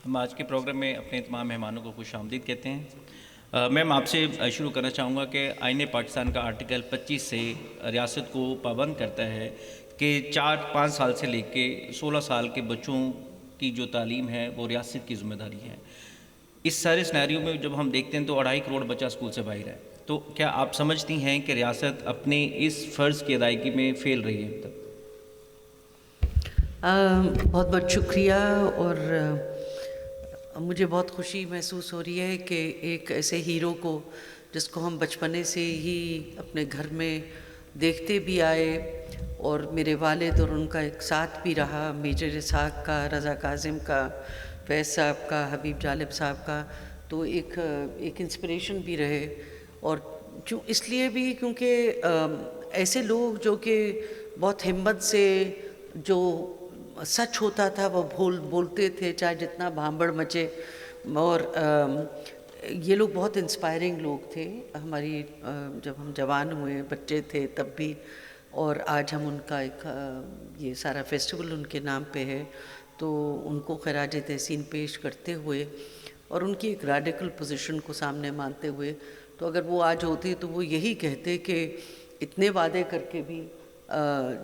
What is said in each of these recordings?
ہم آج کے پروگرام میں اپنے تمام مہمانوں کو خوش آمدید کہتے ہیں۔ میم آپ سے شروع کرنا چاہوں گا کہ آئین پاکستان کا آرٹیکل 25 سے ریاست کو پابند کرتا ہے کہ 4-5 سال سے لے کے 16 سال کے بچوں کی جو تعلیم ہے وہ ریاست کی ذمہ داری ہے۔ اس سارے سینیریو میں جب ہم دیکھتے ہیں تو 2.5 کروڑ بچہ اسکول سے باہر ہے، تو کیا آپ سمجھتی ہیں کہ ریاست اپنے اس فرض کی ادائیگی میں فیل رہی ہے اب تک؟ بہت بہت شکریہ، اور مجھے بہت خوشی محسوس ہو رہی ہے کہ ایک ایسے ہیرو کو جس کو ہم بچپنے سے ہی اپنے گھر میں دیکھتے بھی آئے، اور میرے والد اور ان کا ایک ساتھ بھی رہا، میجر اسحاق کا، رضا کاظم کا، فیض صاحب کا، حبیب جالب صاحب کا، تو ایک انسپریشن بھی رہے۔ اور اس لیے بھی کیونکہ ایسے لوگ جو کہ بہت ہمت سے جو سچ ہوتا تھا وہ بولتے تھے، چاہے جتنا بھانبڑ مچے، اور یہ لوگ بہت انسپائرنگ لوگ تھے ہماری جب ہم جوان ہوئے، بچے تھے تب بھی، اور آج ہم ان کا ایک یہ سارا فیسٹیول ان کے نام پہ ہے، تو ان کو خراج تحسین پیش کرتے ہوئے اور ان کی ایک ریڈیکل پوزیشن کو سامنے مانتے ہوئے، تو اگر وہ آج ہوتے تو وہ یہی کہتے کہ اتنے وعدے کر کے بھی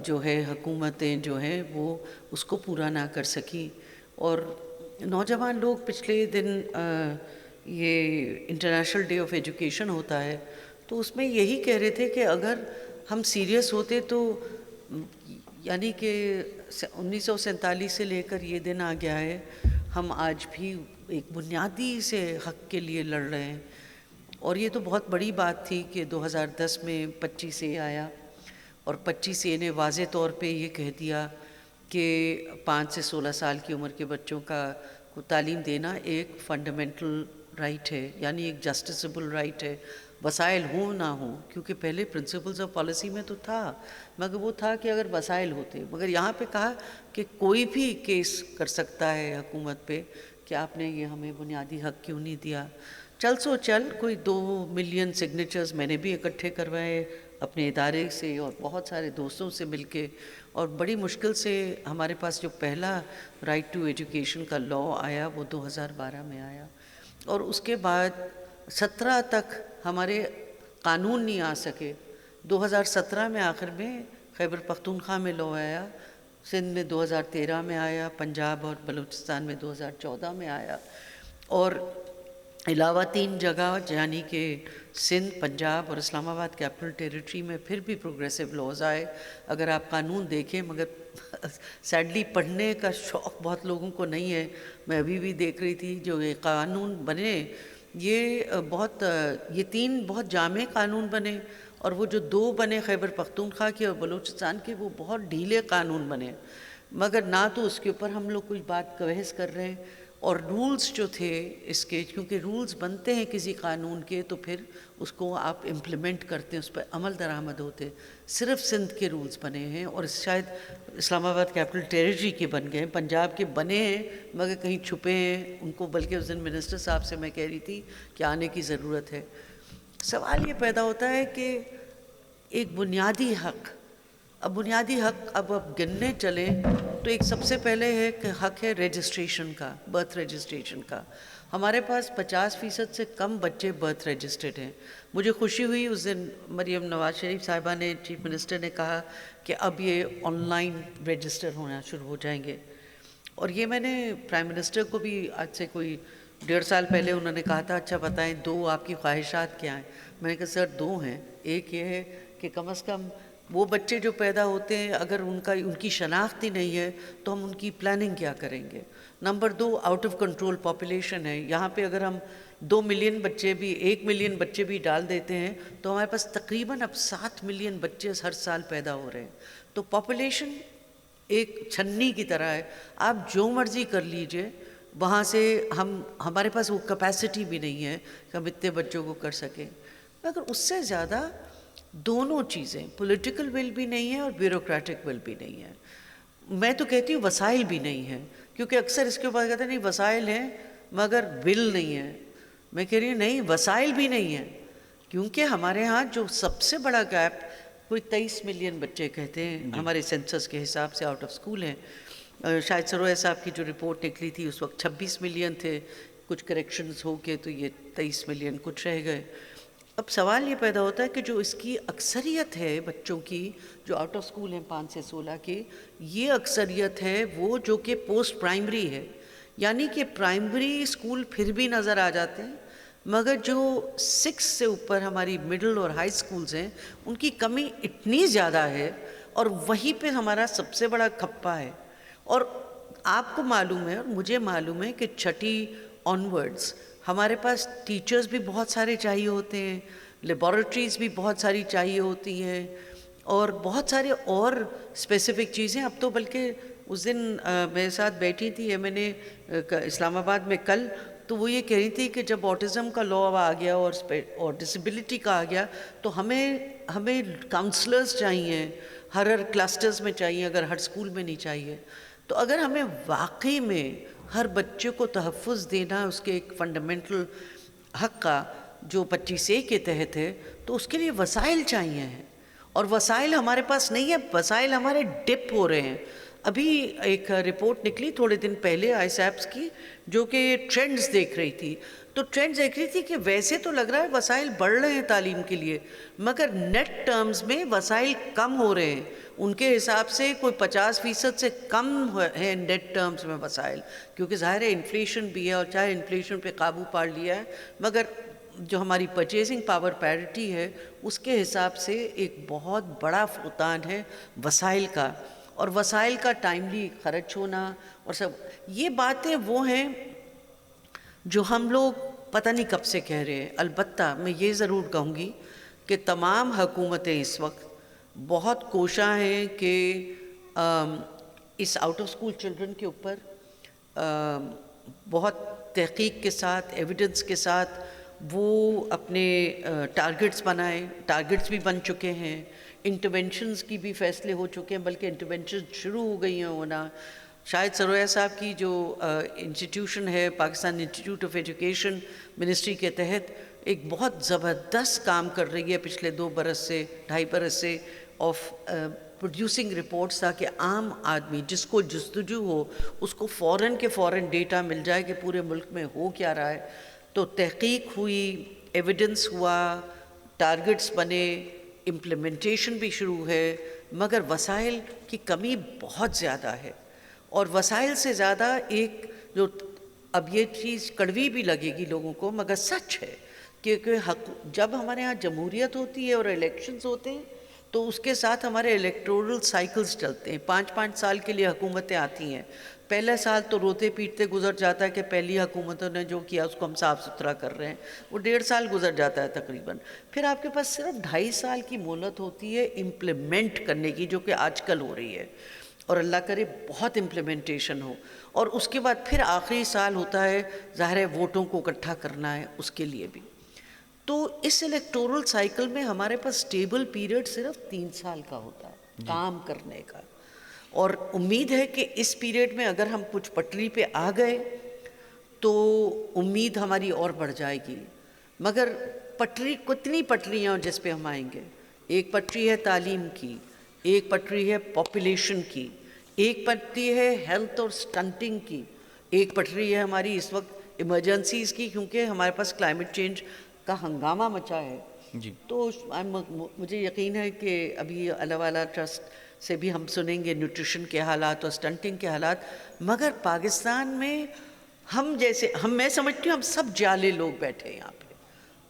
جو ہے حکومتیں جو ہیں وہ اس کو پورا نہ کر سکیں۔ اور نوجوان لوگ پچھلے دن یہ انٹرنیشنل ڈے آف ایجوکیشن ہوتا ہے، تو اس میں یہی کہہ رہے تھے کہ اگر ہم سیریس ہوتے تو یعنی کہ 1947 سے لے کر یہ دن آ گیا ہے، ہم آج بھی ایک بنیادی سے حق کے لیے لڑ رہے ہیں۔ اور یہ تو بہت بڑی بات تھی کہ 2010 میں 25 اے آیا، اور 25 اے نے واضح طور پہ یہ کہہ دیا کہ 5 سے 16 سال کی عمر کے بچوں کو تعلیم دینا ایک فنڈامنٹل رائٹ ہے، یعنی ایک جسٹسیبل رائٹ ہے، وسائل ہوں نہ ہوں، کیونکہ پہلے پرنسپلز آف پالیسی میں تو تھا، مگر وہ تھا کہ اگر وسائل ہوتے، مگر یہاں پہ کہا کہ کوئی بھی کیس کر سکتا ہے حکومت پہ کہ آپ نے یہ ہمیں بنیادی حق کیوں نہیں دیا۔ چل سو چل، کوئی 2 ملین سگنیچرز میں نے بھی اکٹھے کروائے اپنے ادارے سے اور بہت سارے دوستوں سے مل کے، اور بڑی مشکل سے ہمارے پاس جو پہلا رائٹ ٹو ایجوکیشن کا لاء آیا وہ 2012 میں آیا، اور اس کے بعد 17 تک ہمارے قانون نہیں آ سکے۔ 2017 میں آخر میں خیبر پختونخوا میں لاء آیا، سندھ میں 2013 میں آیا، پنجاب اور بلوچستان میں 2014 میں آیا، اور علاوہ 3 جگہ یعنی کہ سندھ، پنجاب اور اسلام آباد کیپٹل ٹیریٹری میں پھر بھی پروگریسو لاز آئے۔ اگر آپ قانون دیکھیں، مگر سیڈلی پڑھنے کا شوق بہت لوگوں کو نہیں ہے، میں ابھی بھی دیکھ رہی تھی جو یہ قانون بنے، یہ 3 بہت جامع قانون بنے، اور وہ جو 2 بنے خیبر پختونخوا کے اور بلوچستان کے وہ بہت ڈھیلے قانون بنے، مگر نہ تو اس کے اوپر ہم لوگ کچھ بات بحث کر رہے ہیں، اور رولز جو تھے اس کے، کیونکہ رولز بنتے ہیں کسی قانون کے تو پھر اس کو آپ امپلیمنٹ کرتے ہیں، اس پہ عمل درآمد ہوتے، صرف سندھ کے رولز بنے ہیں، اور شاید اسلام آباد کیپٹل ٹیریٹری کے بن گئے ہیں، پنجاب کے بنے ہیں مگر کہیں چھپے ہیں ان کو، بلکہ اس دن منسٹر صاحب سے میں کہہ رہی تھی کہ آنے کی ضرورت ہے۔ سوال یہ پیدا ہوتا ہے کہ ایک بنیادی حق، اب بنیادی حق اب گننے چلیں تو ایک سب سے پہلے ہے کہ حق ہے رجسٹریشن کا، برتھ رجسٹریشن کا۔ ہمارے پاس 50% سے کم بچے برتھ رجسٹرڈ ہیں۔ مجھے خوشی ہوئی اس دن مریم نواز شریف صاحبہ نے، چیف منسٹر نے کہا کہ اب یہ آن لائن رجسٹر ہونا شروع ہو جائیں گے، اور یہ میں نے پرائم منسٹر کو بھی آج سے کوئی 1.5 سال پہلے انہوں نے کہا تھا، اچھا بتائیں 2 آپ کی خواہشات کیا ہیں؟ میں نے کہا سر 2 ہیں، ایک یہ ہے کہ کم از کم وہ بچے جو پیدا ہوتے ہیں اگر ان کی شناخت ہی نہیں ہے تو ہم ان کی پلاننگ کیا کریں گے۔ Number 2، out of control population ہے، یہاں پہ اگر ہم 2 ملین بچے بھی، 1 ملین بچے بھی ڈال دیتے ہیں تو ہمارے پاس تقریباً اب 7 ملین بچے ہر سال پیدا ہو رہے ہیں، تو پاپولیشن ایک چھنی کی طرح ہے، آپ جو مرضی کر لیجئے، وہاں سے ہمارے پاس وہ کیپیسٹی بھی نہیں ہے کہ ہم اتنے بچوں کو کر سکیں۔ مگر اس سے زیادہ دونوں چیزیں، پولیٹیکل ول بھی نہیں ہے اور بیوروکریٹک ول بھی نہیں ہے، میں تو کہتی ہوں وسائل بھی نہیں ہیں، کیونکہ اکثر اس کے بعد کہتے ہیں نہیں وسائل ہیں مگر ول نہیں ہے، میں کہہ رہی ہوں نہیں، وسائل بھی نہیں ہیں، کیونکہ ہمارے ہاں جو سب سے بڑا گیپ، کوئی 23 ملین بچے کہتے ہیں ہمارے سینسس کے حساب سے آؤٹ آف اسکول ہیں، شاید سرویا صاحب کی جو رپورٹ نکلی تھی اس وقت 26 ملین تھے، کچھ کریکشنز ہو کے تو یہ 23 ملین کچھ رہ گئے۔ اب سوال یہ پیدا ہوتا ہے کہ جو اس کی اکثریت ہے بچوں کی جو آؤٹ آف اسکول ہیں 5 سے 16 کی، یہ اکثریت ہے وہ جو کہ پوسٹ پرائمری ہے، یعنی کہ پرائمری اسکول پھر بھی نظر آ جاتے ہیں، مگر جو 6 سے اوپر ہماری مڈل اور ہائی اسکولز ہیں ان کی کمی اتنی زیادہ ہے، اور وہیں پہ ہمارا سب سے بڑا کھپا ہے۔ اور آپ کو معلوم ہے اور مجھے معلوم ہے کہ چھٹی آنورڈز ہمارے پاس ٹیچرز بھی بہت سارے چاہیے ہوتے ہیں، لیبارٹریز بھی بہت ساری چاہیے ہوتی ہیں، اور بہت سارے اور اسپیسیفک چیزیں۔ اب تو بلکہ اس دن میرے ساتھ بیٹھی تھی میں نے اسلام آباد میں کل، تو وہ یہ کہہ رہی تھی کہ جب آٹزم کا لا آ گیا اور ڈسیبلٹی کا آ گیا تو ہمیں کاؤنسلرز چاہیے، ہر کلسٹرز میں چاہیے، اگر ہر اسکول میں نہیں چاہیے۔ تو اگر ہمیں واقعی میں ہر بچے کو تحفظ دینا اس کے ایک فنڈامنٹل حق کا جو 25A کے تحت ہے، تو اس کے لیے وسائل چاہیے ہیں، اور وسائل ہمارے پاس نہیں ہے، وسائل ہمارے ڈپ ہو رہے ہیں۔ ابھی ایک رپورٹ نکلی تھوڑے دن پہلے آئی سیپس کی جو کہ ٹرینڈز دیکھ رہی تھی، تو ٹرینڈز دیکھ رہی تھی کہ ویسے تو لگ رہا ہے وسائل بڑھ رہے ہیں تعلیم کے لیے، مگر نیٹ ٹرمز میں وسائل کم ہو رہے ہیں۔ ان کے حساب سے کوئی 50% سے کم ہے نیٹ ٹرمز میں وسائل، کیونکہ ظاہر ہے انفلیشن بھی ہے، اور چاہے انفلیشن پہ قابو پا لیا ہے، مگر جو ہماری پرچیزنگ پاور پیرٹی ہے اس کے حساب سے ایک بہت بڑا فقدان ہے وسائل کا، اور وسائل کا ٹائملی خرچ ہونا اور سب یہ باتیں وہ ہیں جو ہم لوگ پتہ نہیں کب سے کہہ رہے ہیں۔ البتہ میں یہ ضرور کہوں گی کہ تمام حکومتیں اس وقت بہت کوشاں ہیں کہ اس آؤٹ آف اسکول چلڈرن کے اوپر بہت تحقیق کے ساتھ، ایویڈنس کے ساتھ وہ اپنے ٹارگٹس بنائیں، ٹارگٹس بھی بن چکے ہیں، انٹرونشنز کی بھی فیصلے ہو چکے ہیں، بلکہ انٹرونشن شروع ہو گئی ہیں ہونا۔ شاید سرویا صاحب کی جو انسٹیٹیوشن ہے Pakistan institute of education ministry کے تحت ایک بہت زبردست کام کر رہی ہے پچھلے 2 برس سے 2.5 برس سے آف پروڈیوسنگ رپورٹس، تاکہ عام آدمی جس کو جستجو ہو اس کو فوراً کے فوراً ڈیٹا مل جائے کہ پورے ملک میں ہو کیا رہا ہے۔ تو تحقیق ہوئی، ایویڈنس ہوا، ٹارگٹس بنے، امپلیمنٹیشن بھی شروع ہے، مگر وسائل کی کمی بہت زیادہ ہے۔ اور وسائل سے زیادہ ایک جو اب یہ چیز کڑوی بھی لگے گی لوگوں کو مگر سچ ہے کہ جب ہمارے ہاں جمہوریت ہوتی ہے اور الیکشنز ہوتے ہیں تو اس کے ساتھ ہمارے الیکٹورل سائیکلز چلتے ہیں، 5-5 سال کے لیے حکومتیں آتی ہیں۔ پہلے سال تو روتے پیٹتے گزر جاتا ہے کہ پہلی حکومتوں نے جو کیا اس کو ہم صاف ستھرا کر رہے ہیں، وہ 1.5 سال گزر جاتا ہے تقریباً۔ پھر آپ کے پاس صرف 2.5 سال کی مہلت ہوتی ہے امپلیمنٹ کرنے کی، جو کہ آج کل ہو رہی ہے، اور اللہ کرے بہت امپلیمنٹیشن ہو۔ اور اس کے بعد پھر آخری سال ہوتا ہے ظاہر ہے ووٹوں کو اکٹھا کرنا ہے، اس کے لیے بھی۔ تو اس الیکٹورل سائیکل میں ہمارے پاس سٹیبل پیریڈ صرف 3 سال کا ہوتا ہے کام کرنے کا، اور امید ہے کہ اس پیریڈ میں اگر ہم کچھ پٹری پہ آ گئے تو امید ہماری اور بڑھ جائے گی۔ مگر پٹری کتنی پٹریاں جس پہ ہم آئیں گے؟ ایک پٹری ہے تعلیم کی، ایک پٹری ہے پاپولیشن کی، ایک پٹری ہے ہیلتھ اور سٹنٹنگ کی، ایک پٹری ہے ہماری اس وقت ایمرجنسیز کی، کیونکہ ہمارے پاس کلائمیٹ چینج کا ہنگامہ مچا ہے۔ جی تو مجھے یقین ہے کہ ابھی اللہ والا ٹرسٹ سے بھی ہم سنیں گے نیوٹریشن کے حالات اور سٹنٹنگ کے حالات، مگر پاکستان میں میں سمجھتی ہوں ہم سب جالے لوگ بیٹھے ہیں یہاں پہ،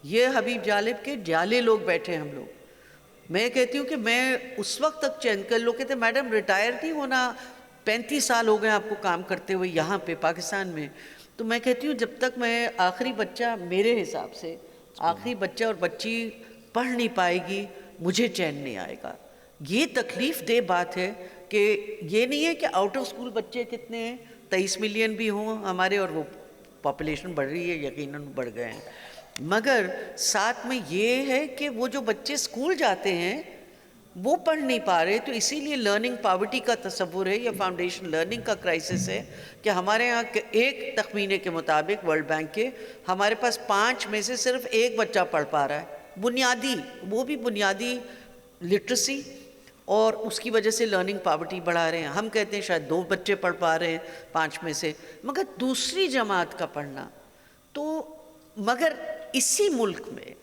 یہ حبیب جالب کے جالے لوگ بیٹھے ہیں ہم لوگ۔ میں کہتی ہوں کہ میں اس وقت تک چین کر، لوگ کہتے ہیں میڈم ریٹائر نہیں ہونا، 35 سال ہو گئے آپ کو کام کرتے ہوئے یہاں پہ پاکستان میں۔ تو میں کہتی ہوں جب تک میں آخری بچہ، میرے حساب سے آخری بچہ اور بچی پڑھ نہیں پائے گی مجھے چین نہیں آئے گا۔ یہ تکلیف دہ بات ہے کہ یہ نہیں ہے کہ آؤٹ آف اسکول بچے کتنے ہیں، 23 ملین بھی ہوں ہمارے، اور وہ پاپولیشن بڑھ رہی ہے، یقیناً بڑھ گئے ہیں، مگر ساتھ میں یہ ہے کہ وہ جو بچے اسکول جاتے ہیں وہ پڑھ نہیں پا رہے۔ تو اسی لیے لرننگ پاورٹی کا تصور ہے، یا فاؤنڈیشن لرننگ کا کرائسس ہے کہ ہمارے ہاں ایک تخمینے کے مطابق ورلڈ بینک کے ہمارے پاس 5 میں سے صرف 1 بچہ پڑھ پا رہا ہے، بنیادی، وہ بھی بنیادی لٹریسی اور اس کی وجہ سے لرننگ پاورٹی بڑھا رہے ہیں. ہم کہتے ہیں شاید 2 بچے پڑھ پا رہے ہیں 5 میں سے, مگر دوسری جماعت کا پڑھنا تو, مگر اسی ملک میں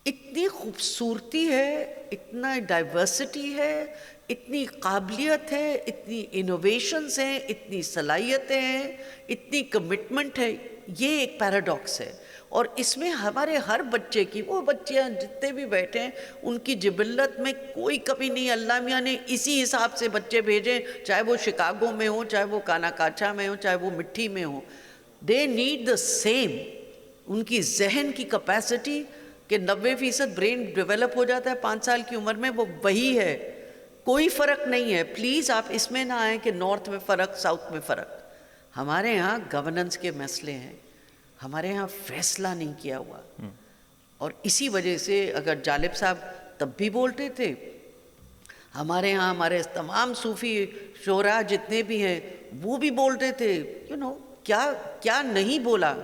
اتنی خوبصورتی ہے, اتنا ڈائیورسٹی ہے, اتنی قابلیت ہے, اتنی انوویشنز ہیں, اتنی صلاحیتیں ہیں, اتنی کمٹمنٹ ہے. یہ ایک پیراڈاکس ہے, اور اس میں ہمارے ہر بچے کی, وہ بچے جتنے بھی بیٹھے ہیں ان کی جبلت میں کوئی کمی نہیں. اللہ میاں نے اسی حساب سے بچے بھیجے, چاہے وہ شکاگو میں ہو, چاہے وہ کاناکاچا میں ہو, چاہے وہ مٹھی میں ہو. They need the same. ان کی ذہن کی کیپیسٹی کہ 90% برین ڈیولپ ہو جاتا ہے 5 سال کی عمر میں, وہ وہی ہے. کوئی فرق نہیں ہے. پلیز آپ اس میں نہ آئیں کہ نارتھ میں فرق, ساؤتھ میں فرق. ہمارے ہاں گورننس کے مسئلے ہیں, ہمارے ہاں فیصلہ نہیں کیا ہوا. اور اسی وجہ سے اگر جالب صاحب تب بھی بولتے تھے, ہمارے ہاں ہمارے تمام صوفی شعراء جتنے بھی ہیں وہ بھی بولتے تھے. کیا نہیں بولا.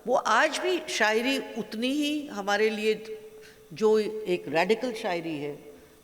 وہ آج بھی شاعری اتنی ہی ہمارے لیے, جو ایک ریڈیکل شاعری ہے,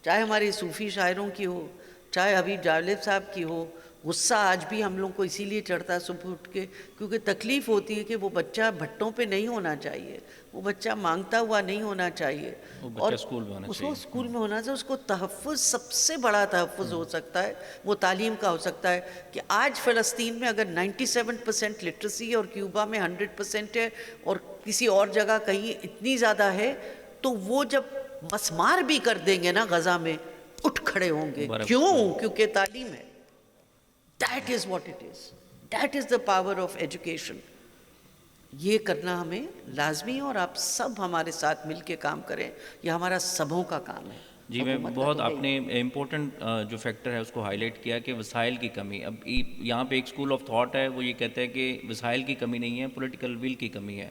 چاہے ہمارے صوفی شاعروں کی ہو, چاہے حبیب جالب صاحب کی ہو. غصہ آج بھی ہم لوگ کو اسی لیے چڑھتا ہے صبح اٹھ کے, کیونکہ تکلیف ہوتی ہے کہ وہ بچہ بھٹوں پہ نہیں ہونا چاہیے, وہ بچہ مانگتا ہوا نہیں ہونا چاہیے, وہ اور بچہ اسکول میں ہونا اس کو چاہیے. اسکول میں ہونا چاہیے. اس کو تحفظ, سب سے بڑا تحفظ ہو سکتا ہے وہ تعلیم کا ہو سکتا ہے. کہ آج فلسطین میں اگر 97% لٹریسی ہے اور کیوبا میں 100% ہے, اور کسی اور جگہ کہیں اتنی زیادہ ہے, تو وہ جب مسمار بھی کر دیں گے نا غزہ میں, اٹھ کھڑے ہوں گے. کیوں؟ کیونکہ تعلیم ہے. That is what it is. That is the power of education. یہ کرنا ہمیں لازمی ہے, اور آپ سب ہمارے ساتھ مل کے کام کریں. یہ ہمارا سبوں کا کام ہے. جی میں بہت, آپ نے امپورٹنٹ جو فیکٹر ہے اس کو ہائی لائٹ کیا کہ وسائل کی کمی. اب یہاں پہ ایک اسکول آف تھاٹ ہے, وہ یہ کہتا ہے کہ وسائل کی کمی نہیں ہے, پولیٹیکل ول کی کمی ہے.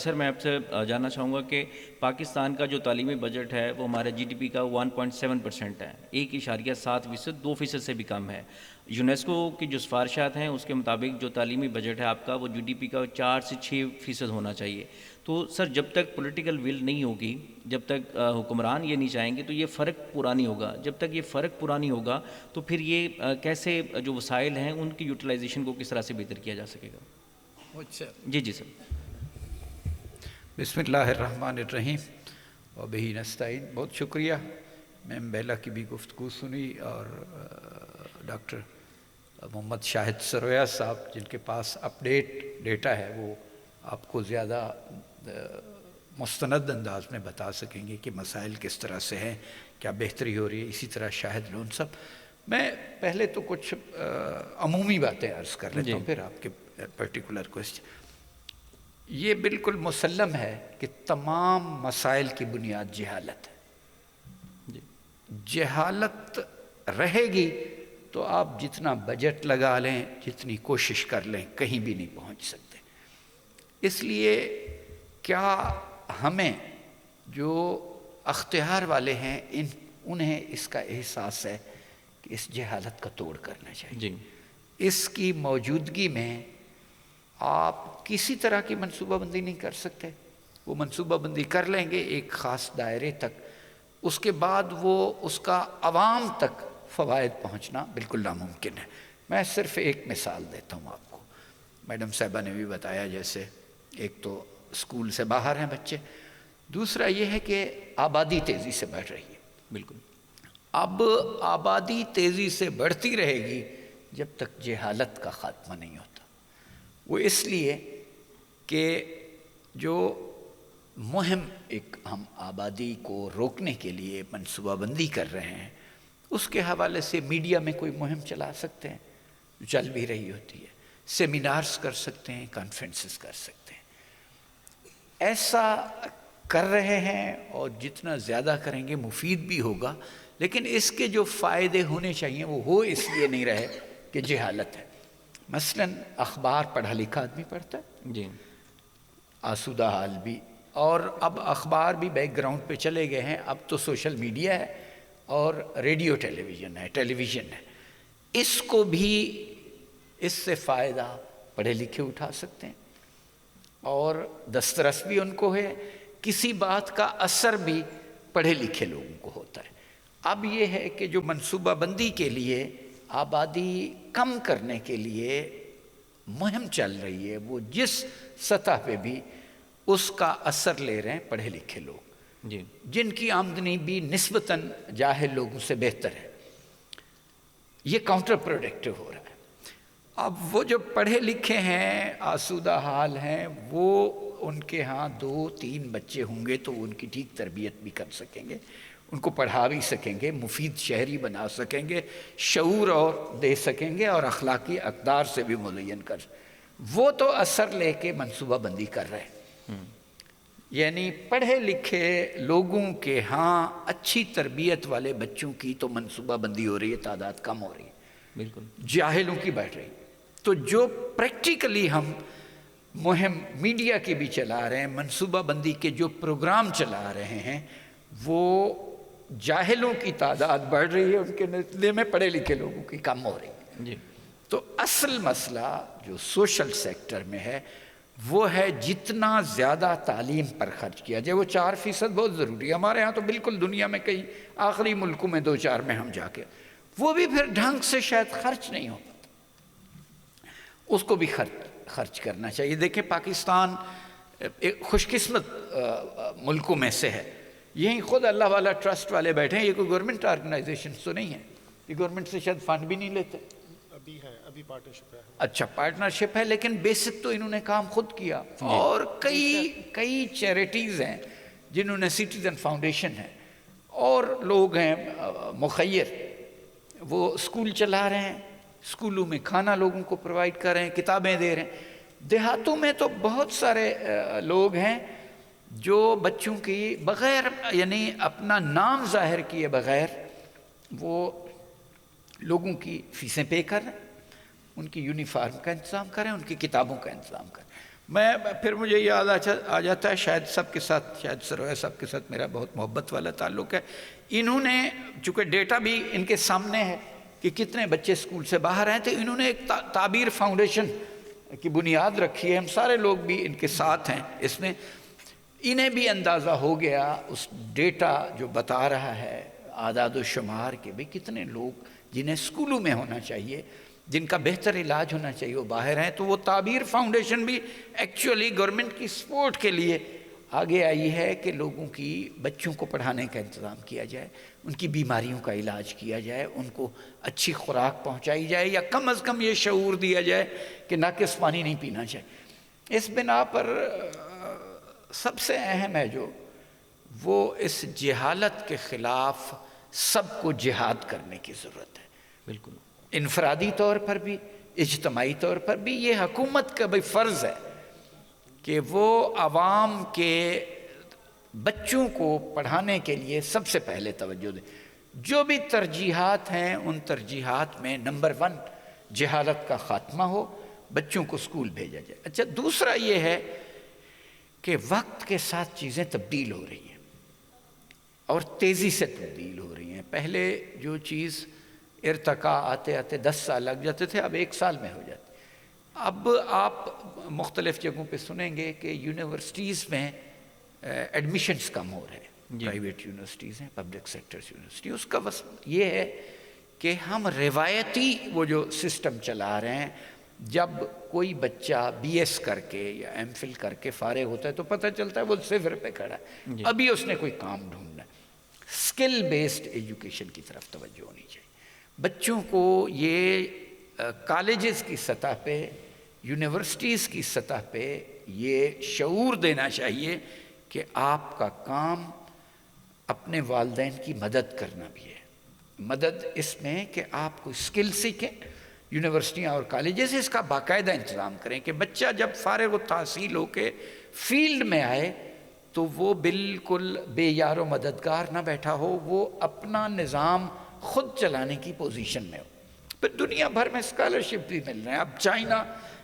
سر میں آپ سے جاننا چاہوں گا کہ پاکستان کا جو تعلیمی بجٹ ہے وہ ہمارے جی ڈی پی کا 1.7% ہے, 1.7%, 2% سے بھی کم ہے. یونیسکو کی جو سفارشات ہیں اس کے مطابق جو تعلیمی بجٹ ہے آپ کا, وہ جی ڈی پی کا 4 سے 6% ہونا چاہیے. تو سر جب تک پولیٹیکل ول نہیں ہوگی, جب تک حکمران یہ نہیں چاہیں گے, تو یہ فرق پورا نہیں ہوگا. جب تک یہ فرق پورا نہیں ہوگا تو پھر یہ کیسے جو وسائل ہیں ان کی یوٹیلائزیشن کو کس طرح سے بہتر کیا جا سکے گا؟ جی سر. بسم اللہ الرحمن الرحیم وبہ نستعین. بہت شکریہ. میم بیلا کی بھی گفتگو سنی, اور ڈاکٹر محمد شاہد سرویا صاحب جن کے پاس اپڈیٹ ڈیٹا ہے, وہ آپ کو زیادہ مستند انداز میں بتا سکیں گے کہ مسائل کس طرح سے ہیں, کیا بہتری ہو رہی ہے. اسی طرح شاہد لون صاحب. میں پہلے تو کچھ عمومی باتیں عرض کر لیتا ہوں, پھر آپ کے پرٹیکولر کوشچن. یہ بالکل مسلم ہے کہ تمام مسائل کی بنیاد جہالت ہے. جہالت رہے گی تو آپ جتنا بجٹ لگا لیں, جتنی کوشش کر لیں, کہیں بھی نہیں پہنچ سکتے. اس لیے کیا ہمیں جو اختیار والے ہیں انہیں اس کا احساس ہے کہ اس جہالت کا توڑ کرنا چاہیے. اس کی موجودگی میں آپ کسی طرح کی منصوبہ بندی نہیں کر سکتے. وہ منصوبہ بندی کر لیں گے ایک خاص دائرے تک, اس کے بعد وہ اس کا عوام تک فوائد پہنچنا بالکل ناممکن ہے. میں صرف ایک مثال دیتا ہوں آپ کو. میڈم صاحبہ نے بھی بتایا, جیسے ایک تو اسکول سے باہر ہیں بچے, دوسرا یہ ہے کہ آبادی تیزی سے بڑھ رہی ہے. بالکل. اب آبادی تیزی سے بڑھتی رہے گی جب تک جہالت کا خاتمہ نہیں ہوتا. وہ اس لیے کہ جو مہم ایک ہم آبادی کو روکنے کے لیے منصوبہ بندی کر رہے ہیں, اس کے حوالے سے میڈیا میں کوئی مہم چلا سکتے ہیں, چل بھی رہی ہوتی ہے. سیمینارز کر سکتے ہیں, کانفرنسز کر سکتے ہیں. ایسا کر رہے ہیں, اور جتنا زیادہ کریں گے مفید بھی ہوگا. لیکن اس کے جو فائدے ہونے چاہیے وہ ہو اس لیے نہیں رہے کہ جہالت ہے. مثلاً اخبار پڑھا لکھا آدمی پڑھتا ہے, جی, آسودہ حال بھی, اور اب اخبار بھی بیک گراؤنڈ پہ چلے گئے ہیں. اب تو سوشل میڈیا ہے اور ریڈیو ٹیلی ویژن ہے. اس کو بھی, اس سے فائدہ پڑھے لکھے اٹھا سکتے ہیں, اور دسترس بھی ان کو ہے. کسی بات کا اثر بھی پڑھے لکھے لوگوں کو ہوتا ہے. اب یہ ہے کہ جو منصوبہ بندی کے لیے آبادی کم کرنے کے لیے مہم چل رہی ہے، وہ جس سطح پہ بھی اس کا اثر لے رہے ہیں پڑھے لکھے لوگ، جی جن کی آمدنی بھی نسبتاً جاہل لوگوں سے بہتر ہے۔ یہ کاؤنٹر پروڈکٹیو ہو رہا ہے۔ اب وہ جو پڑھے لکھے ہیں، آسودہ حال ہیں، وہ ان کے ہاں 2-3 بچے ہوں گے تو ان کی ٹھیک تربیت بھی کر سکیں گے، ان کو پڑھا بھی سکیں گے، مفید شہری بنا سکیں گے، شعور اور دے سکیں گے، اور اخلاقی اقدار سے بھی مزین کر سکیں۔ وہ تو اثر لے کے منصوبہ بندی کر رہے ہیں، یعنی پڑھے لکھے لوگوں کے ہاں اچھی تربیت والے بچوں کی تو منصوبہ بندی ہو رہی ہے، تعداد کم ہو رہی ہے، بالکل جاہلوں کی بڑھ رہی ہے۔ تو جو پریکٹیکلی ہم مہم میڈیا کی بھی چلا رہے ہیں، منصوبہ بندی کے جو پروگرام چلا رہے ہیں، وہ جاہلوں کی تعداد بڑھ رہی ہے، ان کے نتیجے میں پڑھے لکھے لوگوں کی کم ہو رہی ہے۔ جی تو اصل مسئلہ جو سوشل سیکٹر میں ہے وہ ہے جتنا زیادہ تعلیم پر خرچ کیا جائے۔ وہ 4% بہت ضروری ہے، ہمارے ہاں تو بالکل دنیا میں کئی آخری ملکوں میں 2-4 میں ہم جا کے، وہ بھی پھر ڈھنگ سے شاید خرچ نہیں ہو پاتا، اس کو بھی خرچ کرنا چاہیے۔ دیکھیں پاکستان ایک خوش قسمت ملکوں میں سے ہے، یہیں خود اللہ والا ٹرسٹ والے بیٹھے ہیں، یہ کوئی گورنمنٹ آرگنائزیشن تو نہیں ہے، یہ گورنمنٹ سے شاید فنڈ بھی نہیں لیتے، ابھی پارٹنرشپ ہے۔ اچھا پارٹنرشپ ہے، لیکن بیسک تو انہوں نے کام خود کیا، اور کئی چیریٹیز ہیں جنہوں نے، سٹیزن فاؤنڈیشن ہے اور لوگ ہیں مخیر، وہ اسکول چلا رہے ہیں، اسکولوں میں کھانا لوگوں کو پرووائڈ کر رہے ہیں، کتابیں دے رہے ہیں۔ دیہاتوں میں تو بہت سارے لوگ ہیں جو بچوں کی بغیر، یعنی اپنا نام ظاہر کیے بغیر، وہ لوگوں کی فیسیں پے کر رہے ہیں، ان کی یونیفارم کا انتظام کریں، ان کی کتابوں کا انتظام کریں۔ میں پھر مجھے یاد آ جاتا ہے، شاید سب کے ساتھ، شاید سرویا صاحب کے ساتھ میرا بہت محبت والا تعلق ہے، انہوں نے چونکہ ڈیٹا بھی ان کے سامنے ہے کہ کتنے بچے اسکول سے باہر ہیں، تو انہوں نے ایک تعبیر فاؤنڈیشن کی بنیاد رکھی ہے، ہم سارے لوگ بھی ان کے ساتھ ہیں اس میں۔ انہیں بھی اندازہ ہو گیا اس ڈیٹا جو بتا رہا ہے اعداد و شمار کے بھی، کتنے لوگ جنہیں اسکولوں میں ہونا چاہیے، جن کا بہتر علاج ہونا چاہیے، وہ باہر ہیں۔ تو وہ تعبیر فاؤنڈیشن بھی ایکچولی گورنمنٹ کی سپورٹ کے لیے آگے آئی ہے کہ لوگوں کی، بچوں کو پڑھانے کا انتظام کیا جائے، ان کی بیماریوں کا علاج کیا جائے، ان کو اچھی خوراک پہنچائی جائے، یا کم از کم یہ شعور دیا جائے کہ ناقص پانی نہیں پینا چاہیے۔ اس بنا پر سب سے اہم ہے جو، وہ اس جہالت کے خلاف سب کو جہاد کرنے کی ضرورت ہے، بالکل، انفرادی طور پر بھی، اجتماعی طور پر بھی۔ یہ حکومت کا بھی فرض ہے کہ وہ عوام کے بچوں کو پڑھانے کے لیے سب سے پہلے توجہ دے۔ جو بھی ترجیحات ہیں، ان ترجیحات میں نمبر 1 جہالت کا خاتمہ ہو، بچوں کو اسکول بھیجا جائے۔ اچھا، دوسرا یہ ہے کہ وقت کے ساتھ چیزیں تبدیل ہو رہی ہیں اور تیزی سے تبدیل ہو رہی ہیں۔ پہلے جو چیز ارتقاء آتے آتے 10 سال لگ جاتے تھے، اب 1 سال میں ہو جاتے۔ اب آپ مختلف جگہوں پہ سنیں گے کہ یونیورسٹیز میں ایڈمیشنز کم ہو رہے ہیں، پرائیویٹ یونیورسٹیز ہیں، پبلک سیکٹر یونیورسٹی۔ اس کا یہ ہے کہ ہم روایتی وہ جو سسٹم چلا رہے ہیں، جب کوئی بچہ BS کر کے یا MPhil کر کے فارغ ہوتا ہے تو پتہ چلتا ہے وہ 0 پہ کھڑا ہے، ابھی اس نے کوئی کام ڈھونڈنا ہے۔ اسکل بیسڈ ایجوکیشن کی طرف توجہ ہونی چاہیے۔ بچوں کو یہ کالجز کی سطح پہ، یونیورسٹیز کی سطح پہ یہ شعور دینا چاہیے کہ آپ کا کام اپنے والدین کی مدد کرنا بھی ہے۔ مدد اس میں کہ آپ کو اسکل سیکھیں، یونیورسٹیاں اور کالجز اس کا باقاعدہ انتظام کریں کہ بچہ جب فارغ التحصیل ہو کے فیلڈ میں آئے تو وہ بالکل بے یار و مددگار نہ بیٹھا ہو، وہ اپنا نظام خود چلانے کی پوزیشن میں ہو۔ پھر دنیا بھر میں اسکالرشپ بھی مل رہے ہیں، اب چائنا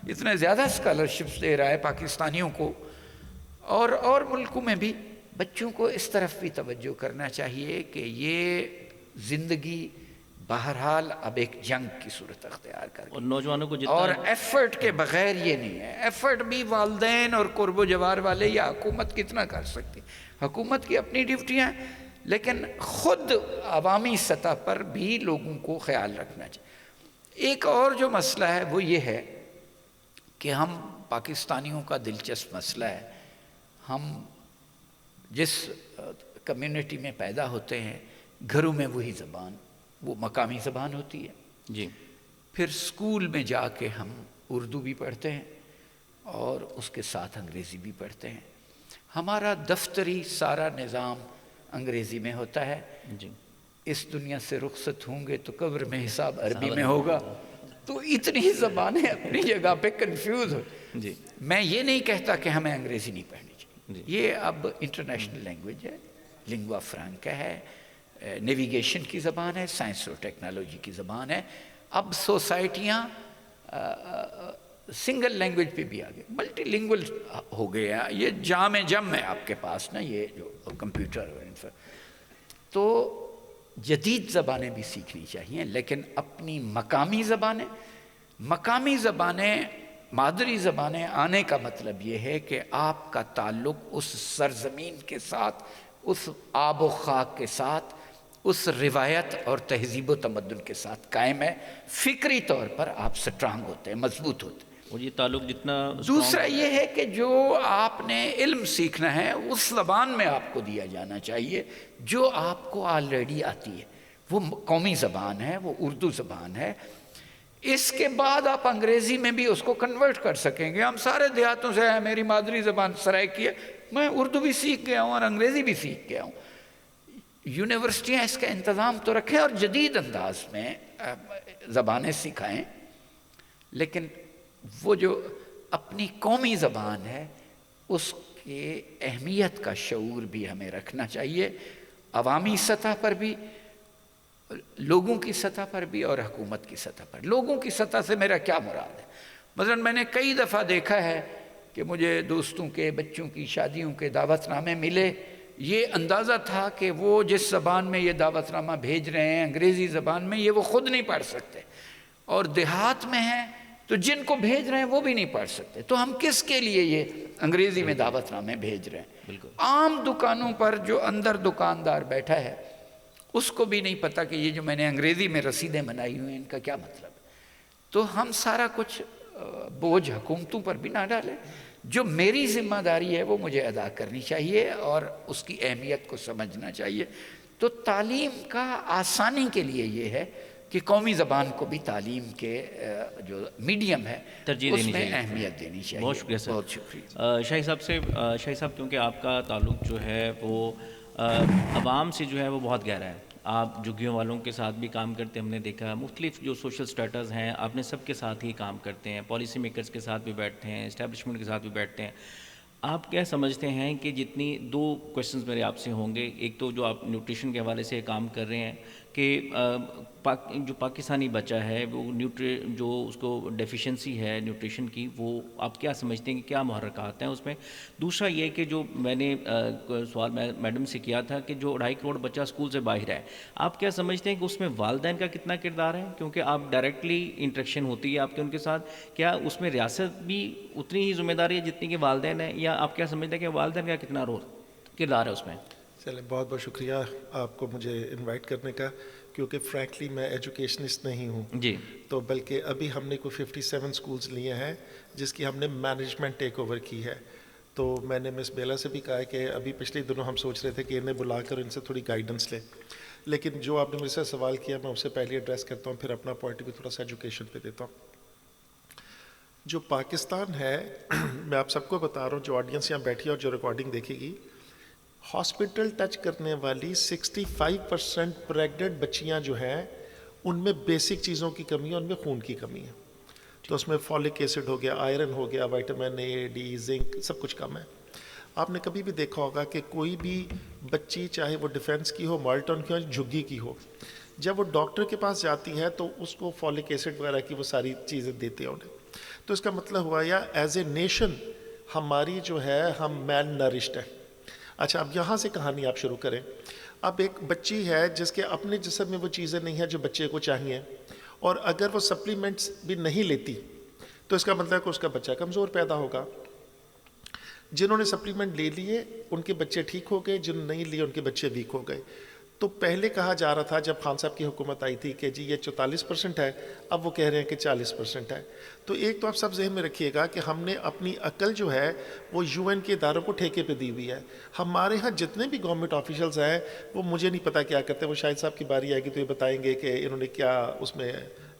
اتنے زیادہ اسکالرشپس دے رہا ہے پاکستانیوں کو، اور ملکوں میں بھی بچوں کو اس طرف بھی توجہ کرنا چاہیے کہ یہ زندگی بہرحال اب ایک جنگ کی صورت اختیار کر اور نوجوانوں کو اور جتنا ایفرٹ کے بغیر یہ نہیں ہے۔ ایفرٹ بھی والدین اور قرب و جوار والے یا حکومت کتنا کر سکتی، حکومت کی اپنی ڈیوٹیاں ہیں، لیکن خود عوامی سطح پر بھی لوگوں کو خیال رکھنا چاہیے۔ ایک اور جو مسئلہ ہے وہ یہ ہے کہ ہم پاکستانیوں کا دلچسپ مسئلہ ہے، ہم جس کمیونٹی میں پیدا ہوتے ہیں گھروں میں وہی زبان، وہ مقامی زبان ہوتی ہے، جی، پھر اسکول میں جا کے ہم اردو بھی پڑھتے ہیں اور اس کے ساتھ انگریزی بھی پڑھتے ہیں، ہمارا دفتری سارا نظام انگریزی میں ہوتا ہے، جی، اس دنیا سے رخصت ہوں گے تو قبر میں حساب عربی میں ہوگا، تو اتنی زبانیں اپنی جگہ پہ کنفیوز ہو۔ جی، میں یہ نہیں کہتا کہ ہمیں انگریزی نہیں پڑھنی چاہیے، جی، یہ اب انٹرنیشنل لینگویج ہے، لنگوا فرانکا ہے، نیویگیشن کی زبان ہے، سائنس اور ٹیکنالوجی کی زبان ہے۔ اب سوسائٹیاں سنگل لینگویج پہ بھی آ گئے، ملٹی لنگول ہو گئے ہیں، یہ جام ہے آپ کے پاس نا، یہ جو کمپیوٹر تو جدید زبانیں بھی سیکھنی چاہیے، لیکن اپنی مقامی زبانیں مادری زبانیں آنے کا مطلب یہ ہے کہ آپ کا تعلق اس سرزمین کے ساتھ، اس آب و خاک کے ساتھ، اس روایت اور تہذیب و تمدن کے ساتھ قائم ہے، فکری طور پر آپ سٹرانگ ہوتے ہیں، مضبوط ہوتے ہیں۔ اور یہ تعلق جتنا دوسرا یہ ہے کہ جو آپ نے علم سیکھنا ہے اس زبان میں آپ کو دیا جانا چاہیے جو آپ کو آلریڈی آتی ہے، وہ قومی زبان ہے، وہ اردو زبان ہے۔ اس کے بعد آپ انگریزی میں بھی اس کو کنورٹ کر سکیں گے۔ ہم سارے دیہاتوں سے ہیں، میری مادری زبان سرائکی ہے، میں اردو بھی سیکھ گیا ہوں اور انگریزی بھی سیکھ گیا ہوں۔ یونیورسٹیاں اس کا انتظام تو رکھیں اور جدید انداز میں زبانیں سکھائیں، لیکن وہ جو اپنی قومی زبان ہے اس کے اہمیت کا شعور بھی ہمیں رکھنا چاہیے، عوامی سطح پر بھی، لوگوں کی سطح پر بھی اور حکومت کی سطح پر۔ لوگوں کی سطح سے میرا کیا مراد ہے؟ مثلا میں نے کئی دفعہ دیکھا ہے کہ مجھے دوستوں کے بچوں کی شادیوں کے دعوت نامے ملے، یہ اندازہ تھا کہ وہ جس زبان میں یہ دعوت نامہ بھیج رہے ہیں، انگریزی زبان میں، یہ وہ خود نہیں پڑھ سکتے، اور دیہات میں ہیں تو جن کو بھیج رہے ہیں وہ بھی نہیں پڑھ سکتے، تو ہم کس کے لیے یہ انگریزی میں دعوت نامے بھیج رہے ہیں؟ بالکل عام دکانوں پر جو اندر دکاندار بیٹھا ہے اس کو بھی نہیں پتا کہ یہ جو میں نے انگریزی میں رسیدیں بنائی ہوئی ہیں ان کا کیا مطلب ہے۔ تو ہم سارا کچھ بوجھ حکومتوں پر بھی نہ ڈالیں، جو میری ذمہ داری ہے وہ مجھے ادا کرنی چاہیے اور اس کی اہمیت کو سمجھنا چاہیے۔ تو تعلیم کا آسانی کے لیے یہ ہے کہ قومی زبان کو بھی تعلیم کے جو میڈیم ہے ترجیح اس دینی میں چاہیے۔ اہمیت دینی چاہیے۔ بہت شکریہ سر۔ بہت شکریہ۔ شاہی صاحب کیونکہ آپ کا تعلق جو ہے وہ عوام سے جو ہے وہ بہت گہرا ہے، آپ جھگیوں والوں کے ساتھ بھی کام کرتے ہیں، ہم نے دیکھا مختلف جو سوشل سٹیٹس ہیں آپ نے سب کے ساتھ ہی کام کرتے ہیں، پالیسی میکرز کے ساتھ بھی بیٹھتے ہیں، اسٹیبلشمنٹ کے ساتھ بھی بیٹھتے ہیں۔ آپ کیا سمجھتے ہیں کہ جتنی دو کویشچنز میرے آپ سے ہوں گے، ایک تو جو آپ نیوٹریشن کے حوالے سے کام کر رہے ہیں کہ جو پاکستانی بچہ ہے وہ جو اس کو ڈیفیشنسی ہے نیوٹریشن کی، وہ آپ کیا سمجھتے ہیں کہ کیا محرکات ہیں اس میں؟ دوسرا یہ کہ جو میں نے سوال میڈم سے کیا تھا کہ جو 2.5 کروڑ بچہ اسکول سے باہر ہے، آپ کیا سمجھتے ہیں کہ اس میں والدین کا کتنا کردار ہے؟ کیونکہ آپ ڈائریکٹلی انٹریکشن ہوتی ہے آپ کے ان کے ساتھ، کیا اس میں ریاست بھی اتنی ہی ذمہ داری ہے جتنی کہ والدین ہیں، یا آپ کیا سمجھتے ہیں کہ والدین کا کتنا کردار ہے اس میں؟ چلیں، بہت بہت شکریہ آپ کو مجھے انوائٹ کرنے کا، کیونکہ فرینکلی میں ایجوکیشنسٹ نہیں ہوں جی، تو بلکہ ابھی ہم نے کوئی 57 سکولز لیے ہیں جس کی ہم نے مینجمنٹ ٹیک اوور کی ہے۔ تو میں نے مس بیلا سے بھی کہا ہے کہ ابھی پچھلے دنوں ہم سوچ رہے تھے کہ انہیں بلا کر ان سے تھوڑی گائیڈنس لیں، لیکن جو آپ نے مجھ سے سوال کیا میں اسے پہلے ایڈریس کرتا ہوں، پھر اپنا پوائنٹ بھی تھوڑا سا ایجوکیشن پہ دیتا ہوں۔ جو پاکستان ہے میں آپ سب کو بتا رہا ہوں، جو آڈینس یہاں بیٹھی ہے اور جو ریکارڈنگ دیکھے گی، ہاسپٹل ٹچ کرنے والی 65% پریگننٹ بچیاں جو ہیں ان میں بیسک چیزوں کی کمی ہے، ان میں خون کی کمی ہے، تو اس میں فولک ایسڈ ہو گیا، آئرن ہو گیا، وائٹامن اے ڈی زنک سب کچھ کم ہے۔ آپ نے کبھی بھی دیکھا ہوگا کہ کوئی بھی بچی چاہے وہ ڈیفینس کی ہو، مالٹن کی ہو، جھگی کی ہو، جب وہ ڈاکٹر کے پاس جاتی ہے تو اس کو فولک ایسڈ وغیرہ کی وہ ساری چیزیں دیتے ہیں انہیں، تو اس کا مطلب ہوا یا ایز اے نیشن ہماری جو ہے ہم میل نرشڈ ہے۔ اچھا، اب یہاں سے کہانی آپ شروع کریں۔ اب ایک بچی ہے جس کے اپنے جسم میں وہ چیزیں نہیں ہیں جو بچے کو چاہیے، اور اگر وہ سپلیمنٹس بھی نہیں لیتی تو اس کا مطلب ہے کہ اس کا بچہ کمزور پیدا ہوگا۔ جنہوں نے سپلیمنٹ لے لیے ان کے بچے ٹھیک ہو گئے, جنہوں نے نہیں لیے ان کے بچے ویک ہو گئے. تو پہلے کہا جا رہا تھا جب خان صاحب کی حکومت آئی تھی کہ جی یہ 44% ہے, اب وہ کہہ رہے ہیں کہ 40% ہے. تو ایک تو آپ سب ذہن میں رکھیے گا کہ ہم نے اپنی عقل جو ہے وہ یو این کے اداروں کو ٹھیکے پہ دی ہوئی ہے. ہمارے ہاں جتنے بھی گورنمنٹ آفیشلز ہیں وہ مجھے نہیں پتا کیا کرتے, وہ شاہد صاحب کی باری آئے گی تو یہ بتائیں گے کہ انہوں نے کیا اس میں